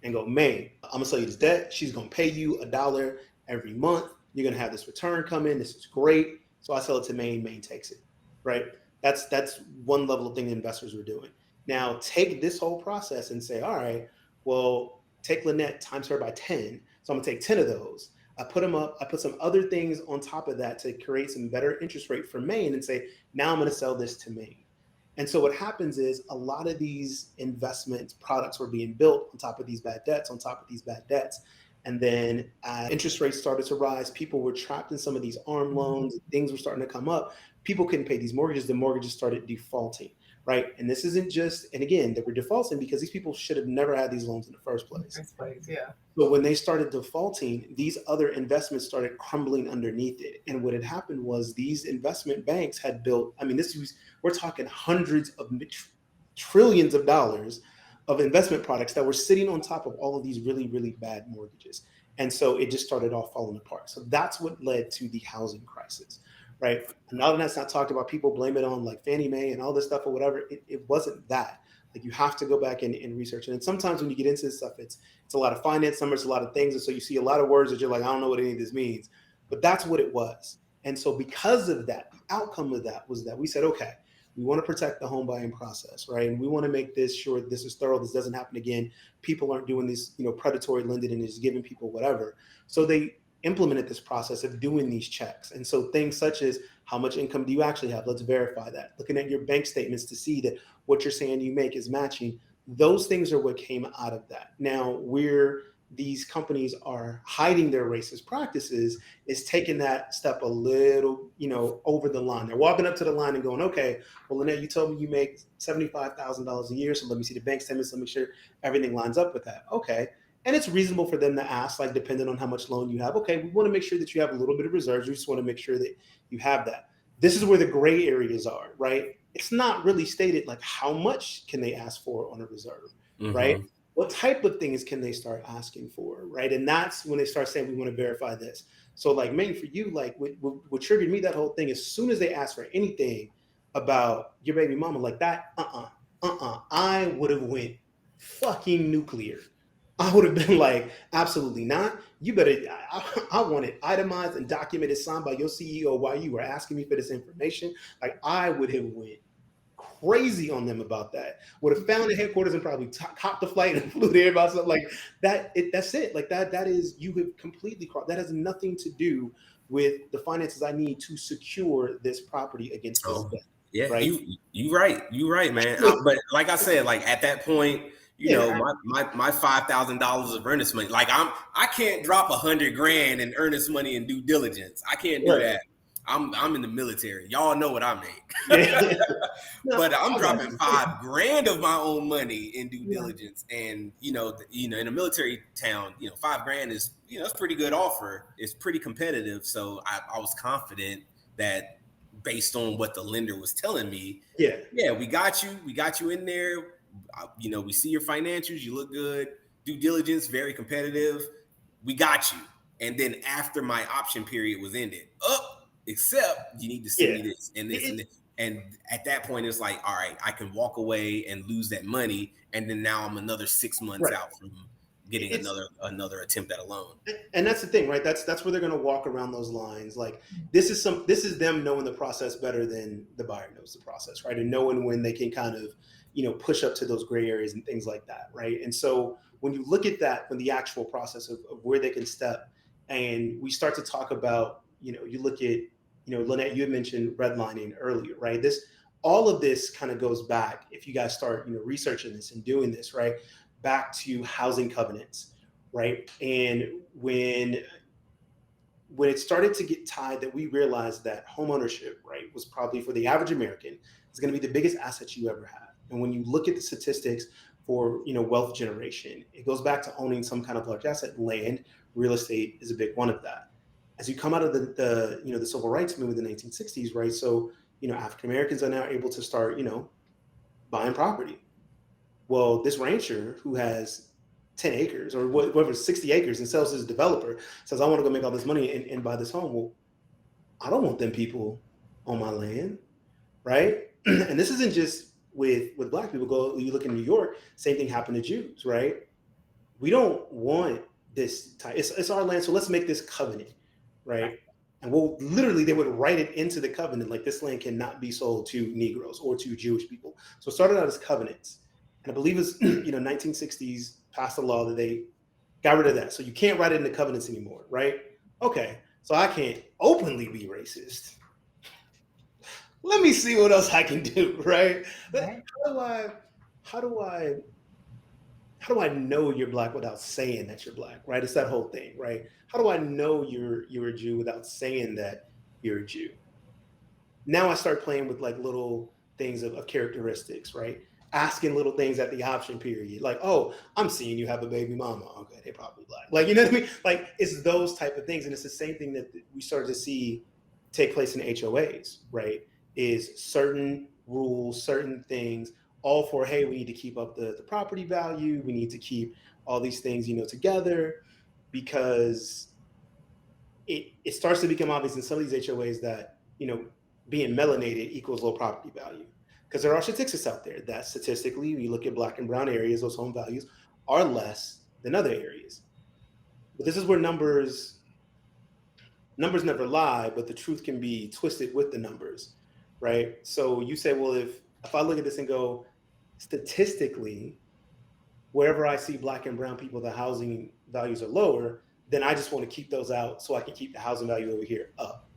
And go, Maine, I'm gonna sell you this debt. She's gonna pay you $1 every month. You're gonna have this return come in. This is great. So I sell it to Maine. Maine takes it, right? That's one level of thing the investors were doing. Now take this whole process and say, all right, well, take Lynette times her by 10. So I'm gonna take 10 of those. I put them up. I put some other things on top of that to create some better interest rate for Maine and say, now I'm gonna sell this to Maine. And so what happens is a lot of these investment products were being built on top of these bad debts, on top of these bad debts. And then interest rates started to rise. People were trapped in some of these arm loans. Things were starting to come up. People couldn't pay these mortgages. The mortgages started defaulting, right? And this isn't just, and again, they were defaulting because these people should have never had these loans in the first place. Yeah. But when they started defaulting, these other investments started crumbling underneath it. And what had happened was these investment banks had built, I mean, we're talking hundreds of trillions of dollars of investment products that were sitting on top of all of these really, really bad mortgages. And so it just started all falling apart. So that's what led to the housing crisis, right? And now that that's not talked about, people blame it on like Fannie Mae and all this stuff or whatever. It wasn't that. Like you have to go back and research. And sometimes when you get into this stuff, it's a lot of finance numbers, a lot of things. And so you see a lot of words that you're like, I don't know what any of this means, but that's what it was. And so because of that, the outcome of that was that we said, okay, we want to protect the home buying process, right? And we want to make this sure this is thorough. This doesn't happen again. People aren't doing this, predatory lending and just giving people whatever. So they implemented this process of doing these checks. And so things such as how much income do you actually have? Let's verify that. Looking at your bank statements to see that what you're saying you make is matching. Those things are what came out of that. Now, where these companies are hiding their racist practices is taking that step a little, over the line. They're walking up to the line and going, okay, well, Lynette, you told me you make $75,000 a year. So let me see the bank statements. Let me make sure everything lines up with that. Okay. And it's reasonable for them to ask, like, depending on how much loan you have. Okay, we want to make sure that you have a little bit of reserves. We just want to make sure that you have that. This is where the gray areas are, right? It's not really stated like how much can they ask for on a reserve, right? What type of things can they start asking for, right? And that's when they start saying, we want to verify this. So like, Maine, for you, like what triggered me, that whole thing, as soon as they asked for anything about your baby mama, like that, I would have went fucking nuclear. I would have been like, absolutely not. You better, I want it itemized and documented, signed by your CEO while you were asking me for this information. Like I would have went crazy on them about that. Would have found the headquarters and probably copped the flight and flew there about something like that. That's it. Like that is, you have completely crossed. That has nothing to do with the finances I need to secure this property against this debt. Yeah, right? You right, man. But like I said, like at that point, my $5,000 of earnest money, like I can't drop $100,000 in earnest money and due diligence. I can't do that. I'm in the military. Y'all know what I make. But I'm dropping $5,000 of my own money in due diligence. And in a military town, $5,000 is it's a pretty good offer. It's pretty competitive. So I was confident that based on what the lender was telling me, we got you in there. We see your financials, you look good, due diligence, very competitive. We got you. And then after my option period was ended, except you need to send me this and this and this. And at that point, it's like, all right, I can walk away and lose that money. And then now I'm another 6 months out from getting another attempt at a loan. And that's the thing, right? That's where they're going to walk around those lines. Like this is them knowing the process better than the buyer knows the process, right? And knowing when they can kind of, push up to those gray areas and things like that, right? And so when you look at that, when the actual process of where they can step, and we start to talk about, you look at, Lynette, you had mentioned redlining earlier, right? All of this kind of goes back, if you guys start, researching this and doing this, right? Back to housing covenants, right? And when it started to get tied, that we realized that home ownership, right, was probably for the average American is going to be the biggest asset you ever have. And when you look at the statistics for, wealth generation, it goes back to owning some kind of large asset. Land, real estate is a big one of that. As you come out of the civil rights movement in the 1960s, right? So, African Americans are now able to start, buying property. Well, this rancher who has 10 acres or whatever, 60 acres and sells to his developer says, I want to go make all this money and buy this home. Well, I don't want them people on my land, right? And this isn't just with Black people. You look in New York, same thing happened to Jews, right? We don't want this type. It's our land, so let's make this covenant, right? And they would write it into the covenant, like this land cannot be sold to Negroes or to Jewish people. So it started out as covenants. And I believe it's 1960s passed a law that they got rid of that. So you can't write it in the covenants anymore, right? Okay, so I can't openly be racist. Let me see what else I can do, right? How do I know you're Black without saying that you're Black, right? It's that whole thing, right? How do I know you're a Jew without saying that you're a Jew? Now I start playing with like little things of characteristics, right? Asking little things at the option period, like, oh, I'm seeing you have a baby mama. Okay, they probably black. Like, you know what I mean? Like, it's those type of things. And it's the same thing that we started to see take place in HOAs, right? Is certain rules, certain things, all for, hey, we need to keep up the property value. We need to keep all these things, together, because it starts to become obvious in some of these HOAs that, being melanated equals low property value. Because there are statistics out there that statistically, we look at black and brown areas, those home values are less than other areas. But this is where numbers never lie, but the truth can be twisted with the numbers, right? So you say, well, if I look at this and go, statistically, wherever I see black and brown people, the housing values are lower, then I just want to keep those out so I can keep the housing value over here up.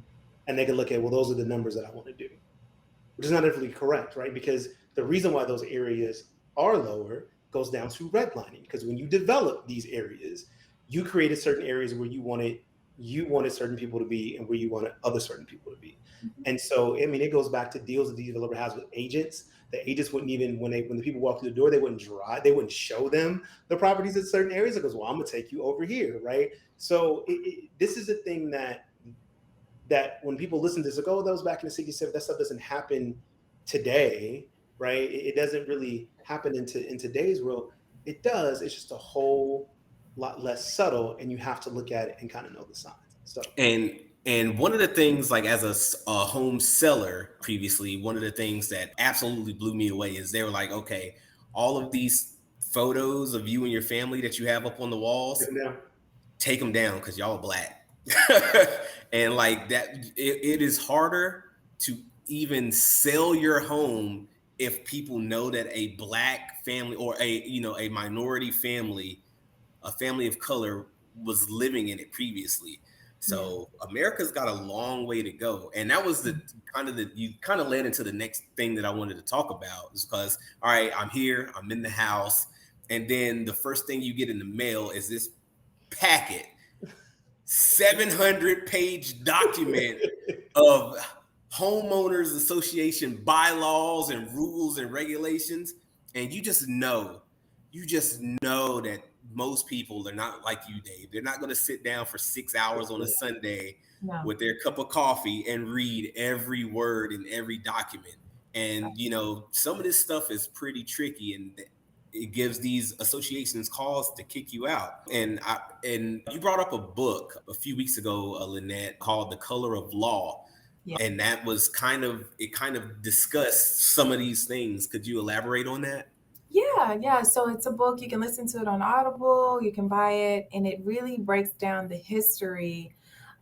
And they can look at, well, those are the numbers that I want to do, which is not necessarily correct, right? Because the reason why those areas are lower goes down to redlining. Because when you develop these areas, you created certain areas where you wanted certain people to be and where you wanted other certain people to be. Mm-hmm. And so, I mean, it goes back to deals that the developer has with agents. The agents wouldn't even, when the people walk through the door, they wouldn't show them the properties in certain areas. It goes, well, I'm gonna take you over here, right? So this is a thing that when people listen to this, like, oh, that was back in the 60s, that stuff doesn't happen today, right? It doesn't really happen in today's world. It does. It's just a whole lot less subtle, and you have to look at it and kind of know the signs. So and one of the things, like as a home seller previously, one of the things that absolutely blew me away is they were like, okay, all of these photos of you and your family that you have up on the walls, take them down because y'all are black. And like that, it is harder to even sell your home if people know that a black family or a minority family, a family of color, was living in it previously. So America's got a long way to go. And that was you kind of led into the next thing that I wanted to talk about, is because, all right, I'm here, I'm in the house. And then the first thing you get in the mail is this packet, 700-page document of homeowners association bylaws and rules and regulations. And you just know that most people are not like you, Dave. They're not going to sit down for 6 hours on a Sunday with their cup of coffee and read every word in every document. And, some of this stuff is pretty tricky, and it gives these associations cause to kick you out. And you brought up a book a few weeks ago, Lynette, called The Color of Law. Yeah. And that was kind of discussed some of these things. Could you elaborate on that? Yeah. So it's a book. You can listen to it on Audible. You can buy it. And it really breaks down the history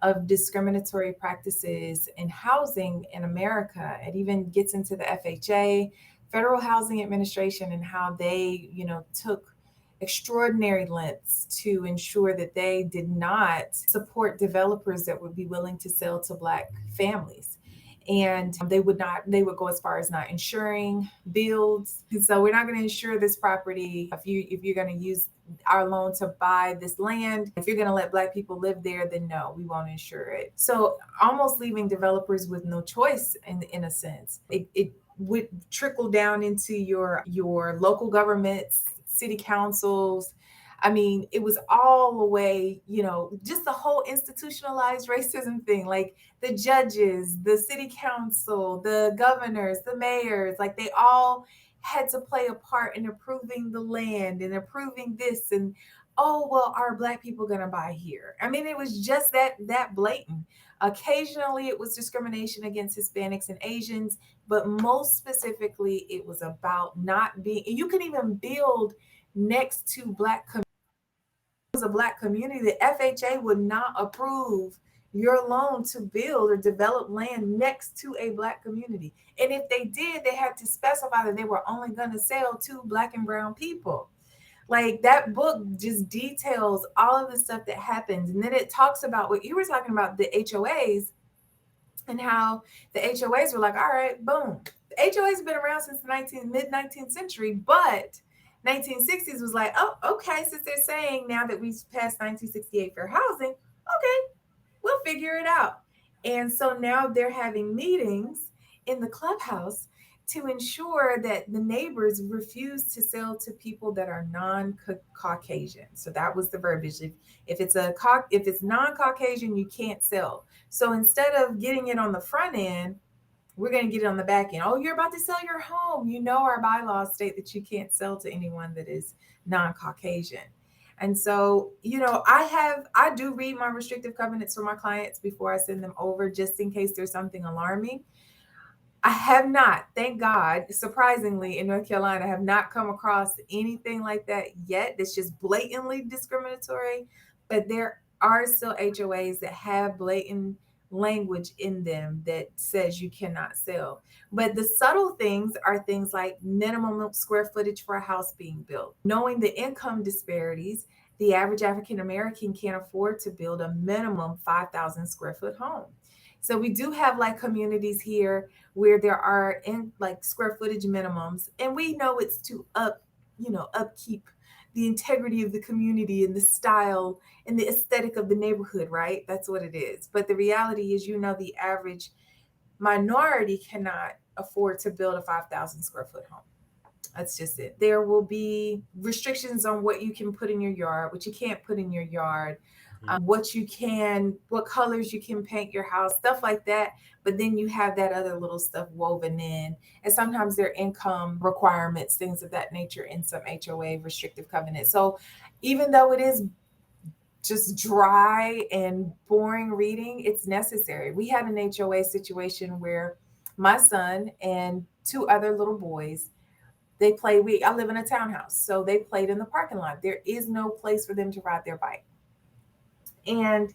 of discriminatory practices in housing in America. It even gets into the FHA, Federal Housing Administration, and how they, took extraordinary lengths to ensure that they did not support developers that would be willing to sell to Black families. And they would go as far as not insuring builds. And so we're not going to insure this property. If you're going to use our loan to buy this land, if you're going to let Black people live there, then no, we won't insure it. So almost leaving developers with no choice in a sense. It would trickle down into your local governments, city councils. I mean, it was all the way, just the whole institutionalized racism thing, like the judges, the city council, the governors, the mayors, like they all had to play a part in approving the land and approving this. And, oh, well, are Black people going to buy here? I mean, it was just that blatant. Occasionally, it was discrimination against Hispanics and Asians, but most specifically, it was about not being, you can even build next to Black communities. Was a Black community, the FHA would not approve your loan to build or develop land next to a Black community. And if they did, they had to specify that they were only going to sell to Black and brown people. Like that book just details all of the stuff that happens. And then it talks about what you were talking about, the HOAs, and how the HOAs were like, all right, boom. The HOAs have been around since the mid-19th century, but 1960s was like, oh, okay, since they're saying now that we've passed 1968 fair housing, okay, we'll figure it out. And so now they're having meetings in the clubhouse to ensure that the neighbors refuse to sell to people that are non-Caucasian. So that was the verbiage. If it's non-Caucasian, you can't sell. So instead of getting it on the front end, we're going to get it on the back end. Oh, you're about to sell your home. You know, our bylaws state that you can't sell to anyone that is non-Caucasian. And so, you know, I do read my restrictive covenants for my clients before I send them over, just in case there's something alarming. I have not, thank God, surprisingly, in North Carolina, have not come across anything like that yet that's just blatantly discriminatory. But there are still HOAs that have blatant language in them that says you cannot sell. But the subtle things are things like minimum square footage for a house being built, knowing the income disparities. The average African American can't afford to build a minimum 5,000 square foot home. So we do have like communities here where there are in like square footage minimums, and we know it's to upkeep the integrity of the community and the style and the aesthetic of the neighborhood, right? That's what it is. But the reality is, you know, the average minority cannot afford to build a 5,000 square foot home. That's just it. There will be restrictions on what you can put in your yard, what you can't put in your yard, what colors you can paint your house, stuff like that. But then you have that other little stuff woven in. And sometimes there are income requirements, things of that nature in some HOA restrictive covenants. So even though it is just dry and boring reading, it's necessary. We had an HOA situation where my son and two other little boys, I live in a townhouse, so they played in the parking lot. There is no place for them to ride their bike. And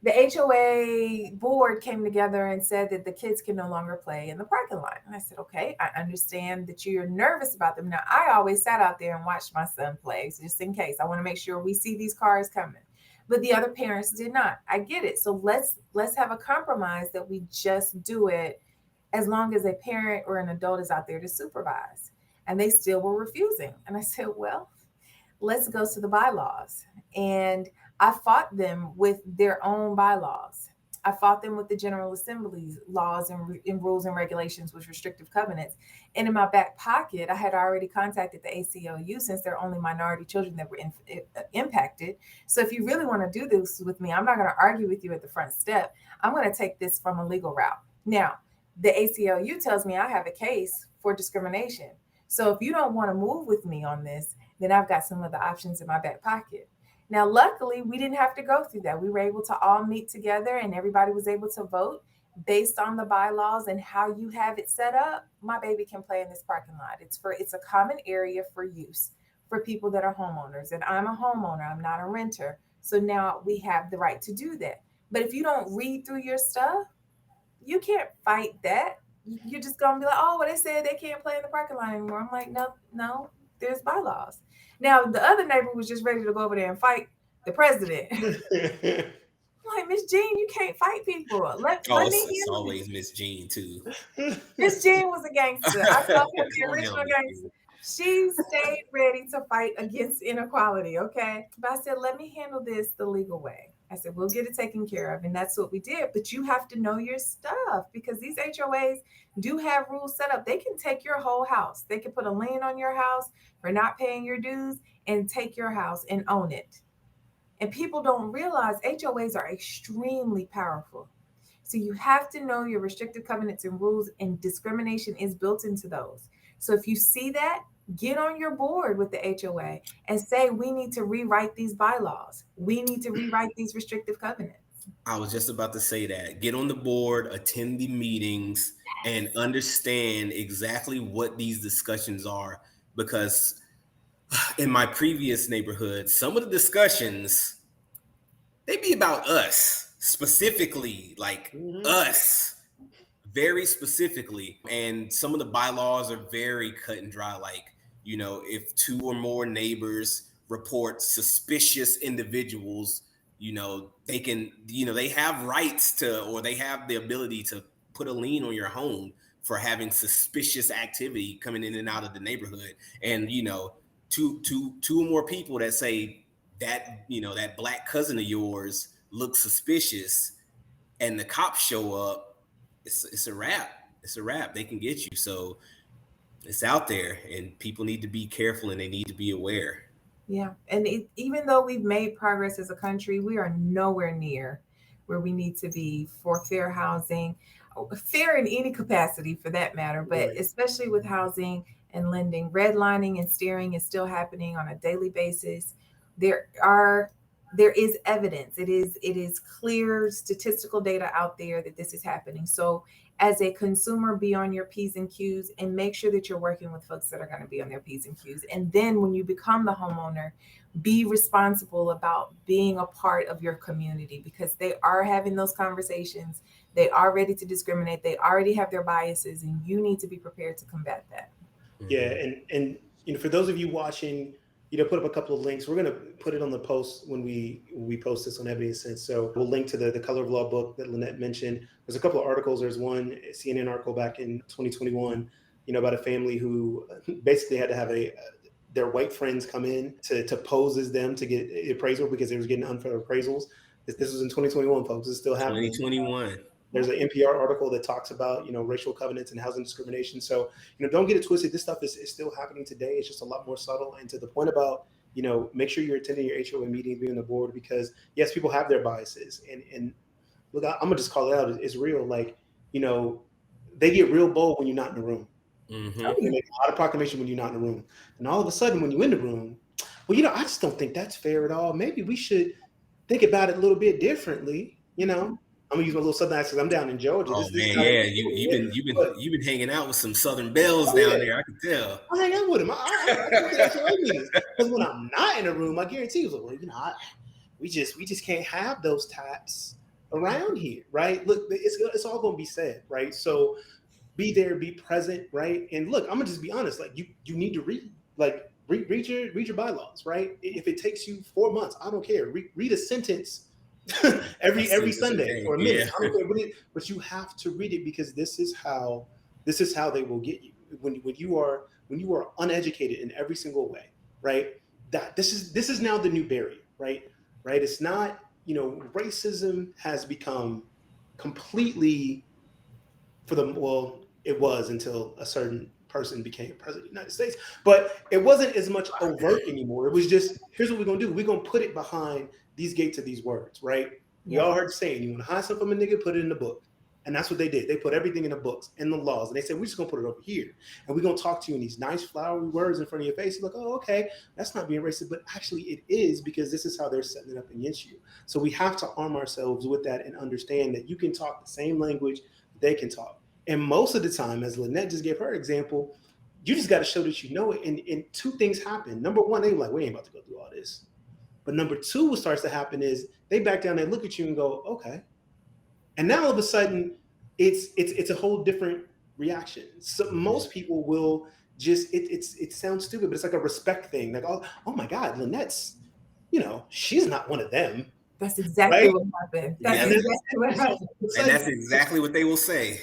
the HOA board came together and said that the kids can no longer play in the parking lot. And I said, okay, I understand that you're nervous about them. Now, I always sat out there and watched my son play, just in case. I want to make sure we see these cars coming. But the other parents did not. I get it. So let's have a compromise that we just do it as long as a parent or an adult is out there to supervise. And they still were refusing. And I said, well, let's go to the bylaws. And I fought them with their own bylaws. I fought them with the General Assembly's laws and rules and regulations with restrictive covenants. And in my back pocket, I had already contacted the ACLU, since they're only minority children that were impacted. So if you really want to do this with me, I'm not going to argue with you at the front step. I'm going to take this from a legal route. Now, the ACLU tells me I have a case for discrimination. So if you don't want to move with me on this, then I've got some other options in my back pocket. Now, luckily, we didn't have to go through that. We were able to all meet together and everybody was able to vote based on the bylaws and how you have it set up. My baby can play in this parking lot. It's a common area for use for people that are homeowners. And I'm a homeowner. I'm not a renter. So now we have the right to do that. But if you don't read through your stuff, you can't fight that. You're just going to be like, oh, well, they said they can't play in the parking lot anymore. I'm like, no, there's bylaws. Now, the other neighbor was just ready to go over there and fight the president. I'm like, Miss Jean, you can't fight people. It's always Miss Jean, too. Miss Jean was a gangster. I thought her the original gangster. She stayed ready to fight against inequality, okay? But I said, let me handle this the legal way. I said, we'll get it taken care of. And that's what we did. But you have to know your stuff, because these HOAs do have rules set up. They can take your whole house. They can put a lien on your house for not paying your dues and take your house and own it. And people don't realize HOAs are extremely powerful. So you have to know your restrictive covenants and rules, and discrimination is built into those. So if you see that, get on your board with the HOA and say, we need to rewrite these bylaws. We need to rewrite these restrictive covenants. I was just about to say that. Get on the board, attend the meetings, and understand exactly what these discussions are. Because in my previous neighborhood, some of the discussions, they be about us specifically, like us. Very specifically, and some of the bylaws are very cut and dry. Like, you know, if two or more neighbors report suspicious individuals, you know, they can, you know, they have rights to, or they have the ability to put a lien on your home for having suspicious activity coming in and out of the neighborhood. And, you know, two or more people that say that, you know, that black cousin of yours looks suspicious, and the cops show up, it's a wrap. it's a wrap. They can get you. So it's out there, and people need to be careful and they need to be aware. Yeah. And even though we've made progress as a country, we are nowhere near where we need to be for fair housing, fair in any capacity for that matter, but Right. especially with housing and lending. Redlining and steering is still happening on a daily basis. There is evidence. It is clear statistical data out there that this is happening. So as a consumer, be on your P's and Q's and make sure that you're working with folks that are going to be on their P's and Q's. And then when you become the homeowner, be responsible about being a part of your community, because they are having those conversations. They are ready to discriminate. They already have their biases, and you need to be prepared to combat that. Yeah, and for those of you watching, put up a couple of links. We're gonna put it on the post when we post this on Ebony Sense. So we'll link to the Color of Law book that Lynette mentioned. There's a couple of articles. There's one CNN article back in 2021, about a family who basically had to have their white friends come in to pose as them to get appraisal because they was getting unfair appraisals. This was in 2021, folks. It's still happening. 2021. There's an NPR article that talks about, racial covenants and housing discrimination. So, don't get it twisted. This stuff is still happening today. It's just a lot more subtle. And to the point about, make sure you're attending your HOA meeting, being on the board, because yes, people have their biases. And look, I'm gonna just call it out. It's real. Like, they get real bold when you're not in the room. Mm-hmm. They make a lot of proclamation when you're not in the room. And all of a sudden, when you're in the room, well, I just don't think that's fair at all. Maybe we should think about it a little bit differently, I'm gonna use my little southern accent. I'm down in Georgia. Oh man, yeah, you've been hanging out with some Southern belles down there. I can tell. I hang out with them. Because when I'm not in a room, I guarantee you, we just can't have those types around here, right? Look, it's all gonna be said, right? So be there, be present, right? And look, I'm gonna just be honest. Like you need to read, like read your bylaws, right? If it takes you 4 months, I don't care. Read a sentence every Sunday or a minute. I don't care, but you have to read it, because this is how they will get you when you are uneducated in every single way, right? That this is now the new barrier, right? It's not, racism has become completely it was until a certain person became president of the United States, but it wasn't as much overt anymore. It was just, here's what we're gonna do. We're gonna put it behind these gates of these words, right? We all heard the saying, you want to hide something from a nigga, put it in the book. And that's what they did. They put everything in the books, in the laws. And they said, we're just going to put it over here. And we're going to talk to you in these nice flowery words in front of your face. You're like, oh, okay, that's not being racist. But actually it is, because this is how they're setting it up against you. So we have to arm ourselves with that and understand that you can talk the same language they can talk. And most of the time, as Lynette just gave her example, you just got to show that you know it. And two things happen. Number one, they were like, we ain't about to go through all this. But number two, what starts to happen is they back down, they look at you and go, okay. And now all of a sudden, it's a whole different reaction. So most people will just, it sounds stupid, but it's like a respect thing. Like, oh my God, Lynette's, she's not one of them. That's exactly what happened. And that's exactly what they will say.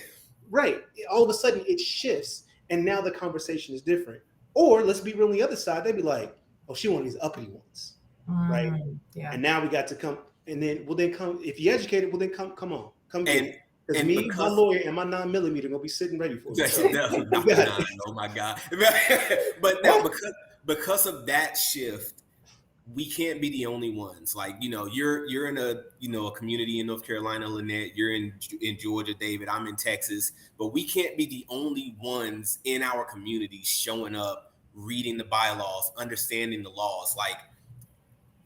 Right. All of a sudden it shifts, and now the conversation is different. Or let's be real, on the other side, they'd be like, oh, she one of these uppity ones. Right. Yeah. And now we got to come, and then come. If you're educated, come on, come get. Because me, my lawyer, and my 9mm gonna be sitting ready for you. Oh my God! But now, because of that shift, we can't be the only ones. Like, you're in a community in North Carolina, Lynette. You're in Georgia, David. I'm in Texas. But we can't be the only ones in our community showing up, reading the bylaws, understanding the laws. Like,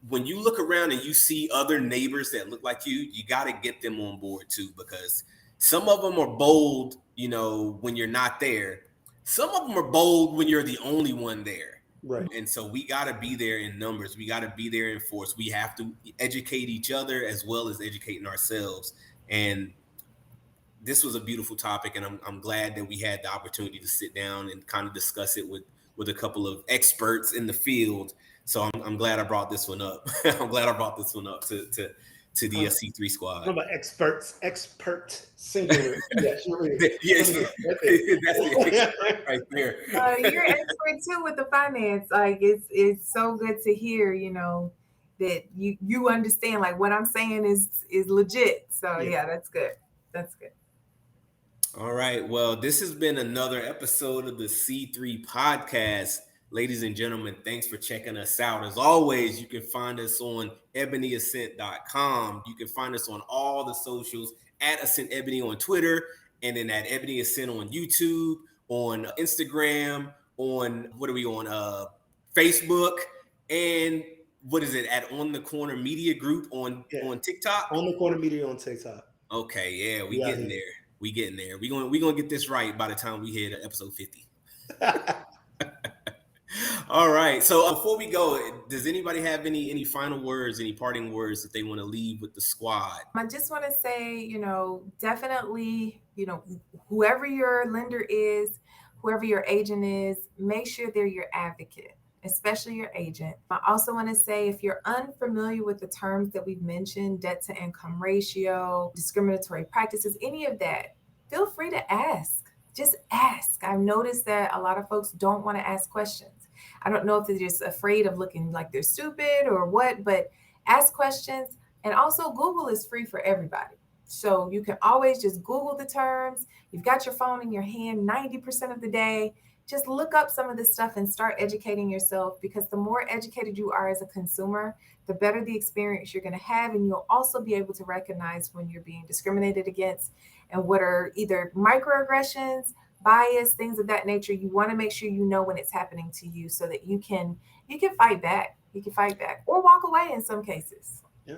when you look around and you see other neighbors that look like you got to get them on board too, because some of them are bold, when you're not there. Some of them are bold when you're the only one there. Right. And so we got to be there in numbers. We got to be there in force. We have to educate each other as well as educating ourselves. And this was a beautiful topic, and I'm glad that we had the opportunity to sit down and kind of discuss it with a couple of experts in the field. So I'm glad I brought this one up. I'm glad I brought this one up to the C3 squad. What about expert singular? Yeah, sure is. Yes, that's it right there. You're expert too with the finance. Like, it's so good to hear, that you understand, like, what I'm saying is legit. So yeah, that's good. That's good. All right. Well, this has been another episode of the C3 podcast. Ladies and gentlemen, thanks for checking us out. As always, you can find us on ebonyascent.com. You can find us on all the socials at Ascent Ebony on Twitter, and then at Ebony Ascent on YouTube, on Instagram, on what are we on? Facebook, and what is it at On the Corner Media Group on TikTok? On the Corner Media on TikTok. Okay, yeah, we getting there. We getting there. We gonna get this right by the time we hit episode 50. All right. So before we go, does anybody have any final words, any parting words that they want to leave with the squad? I just want to say, definitely, whoever your lender is, whoever your agent is, make sure they're your advocate, especially your agent. I also want to say, if you're unfamiliar with the terms that we've mentioned, debt to income ratio, discriminatory practices, any of that, feel free to ask. Just ask. I've noticed that a lot of folks don't want to ask questions. I don't know if they're just afraid of looking like they're stupid or what, but ask questions. And also, Google is free for everybody. So you can always just Google the terms. You've got your phone in your hand 90% of the day. Just look up some of this stuff and start educating yourself, because the more educated you are as a consumer, the better the experience you're going to have. And you'll also be able to recognize when you're being discriminated against and what are either microaggressions, bias, things of that nature. You want to make sure you know when it's happening to you so that you can fight back. You can fight back or walk away in some cases. Yeah.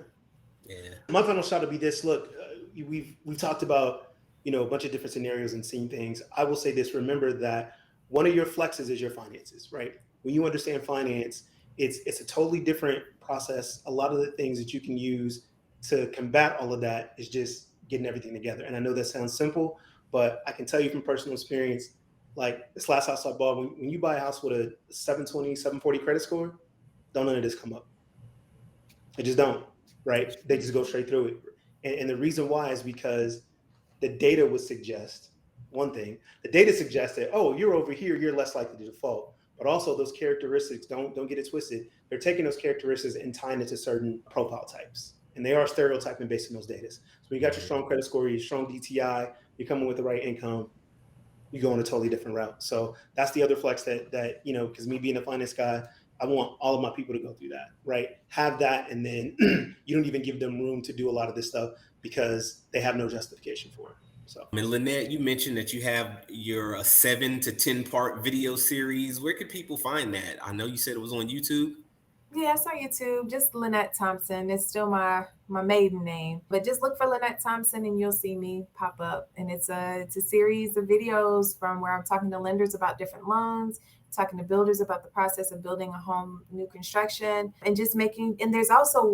My final shot will be this. Look, we've talked about, a bunch of different scenarios and seen things. I will say this, remember that one of your flexes is your finances, right? When you understand finance, it's a totally different process. A lot of the things that you can use to combat all of that is just getting everything together. And I know that sounds simple, but I can tell you from personal experience, like this last house I bought, when you buy a house with a 720, 740 credit score, don't none of this come up. They just don't, right? They just go straight through it. And the reason why is because the data would suggest one thing. The data suggests that, oh, you're over here, you're less likely to default. But also those characteristics, don't get it twisted. They're taking those characteristics and tying it to certain profile types. And they are stereotyping based on those data. So when you got your strong credit score, your strong DTI, you're coming with the right income, you go on a totally different route. So that's the other flex that because me being a finance guy, I want all of my people to go through that, right? Have that, and then you don't even give them room to do a lot of this stuff because they have no justification for it. So, Lynette, you mentioned that you have your 7 to 10 part video series. Where could people find that? I know you said it was on YouTube. Yeah, it's on YouTube. Just Lynette Thompson. It's still my maiden name, but just look for Lynette Thompson and you'll see me pop up. And it's a series of videos from where I'm talking to lenders about different loans, talking to builders about the process of building a home, new construction, and just and there's also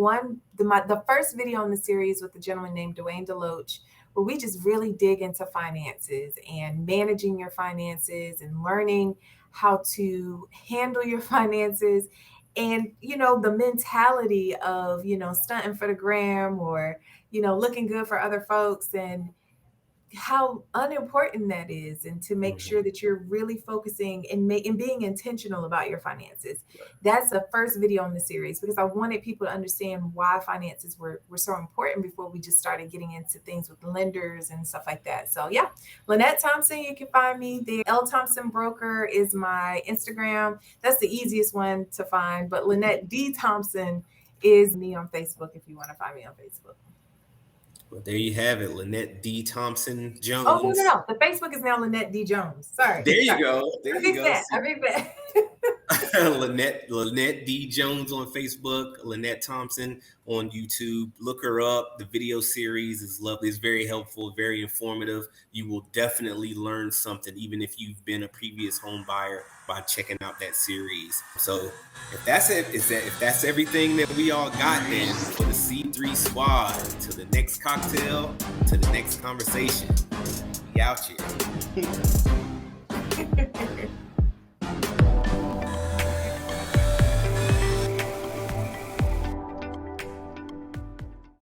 the first video in the series with a gentleman named Dwayne Deloach, where we just really dig into finances and managing your finances and learning how to handle your finances. And, the mentality of, stunting for the gram or, looking good for other folks, and how unimportant that is, and to make sure that you're really focusing and being intentional about your finances. That's the first video in the series, because I wanted people to understand why finances were so important before we just started getting into things with lenders and stuff like that. So yeah, Lynette Thompson, you can find me there. L Thompson Broker is my Instagram. That's the easiest one to find, but Lynette D Thompson is me on Facebook if you want to find me on Facebook. Well, there you have it, Lynette D. Thompson Jones. Oh, no. The Facebook is now Lynette D. Jones. Sorry. There you go. There you go. I read that. Lynette D. Jones on Facebook, Lynette Thompson on YouTube. Look her up. The video series is lovely. It's very helpful, very informative. You will definitely learn something, even if you've been a previous home buyer, by checking out that series. So if that's it, if that's everything that we all got, then for the C3 squad, to the next cocktail, to the next conversation, we out here.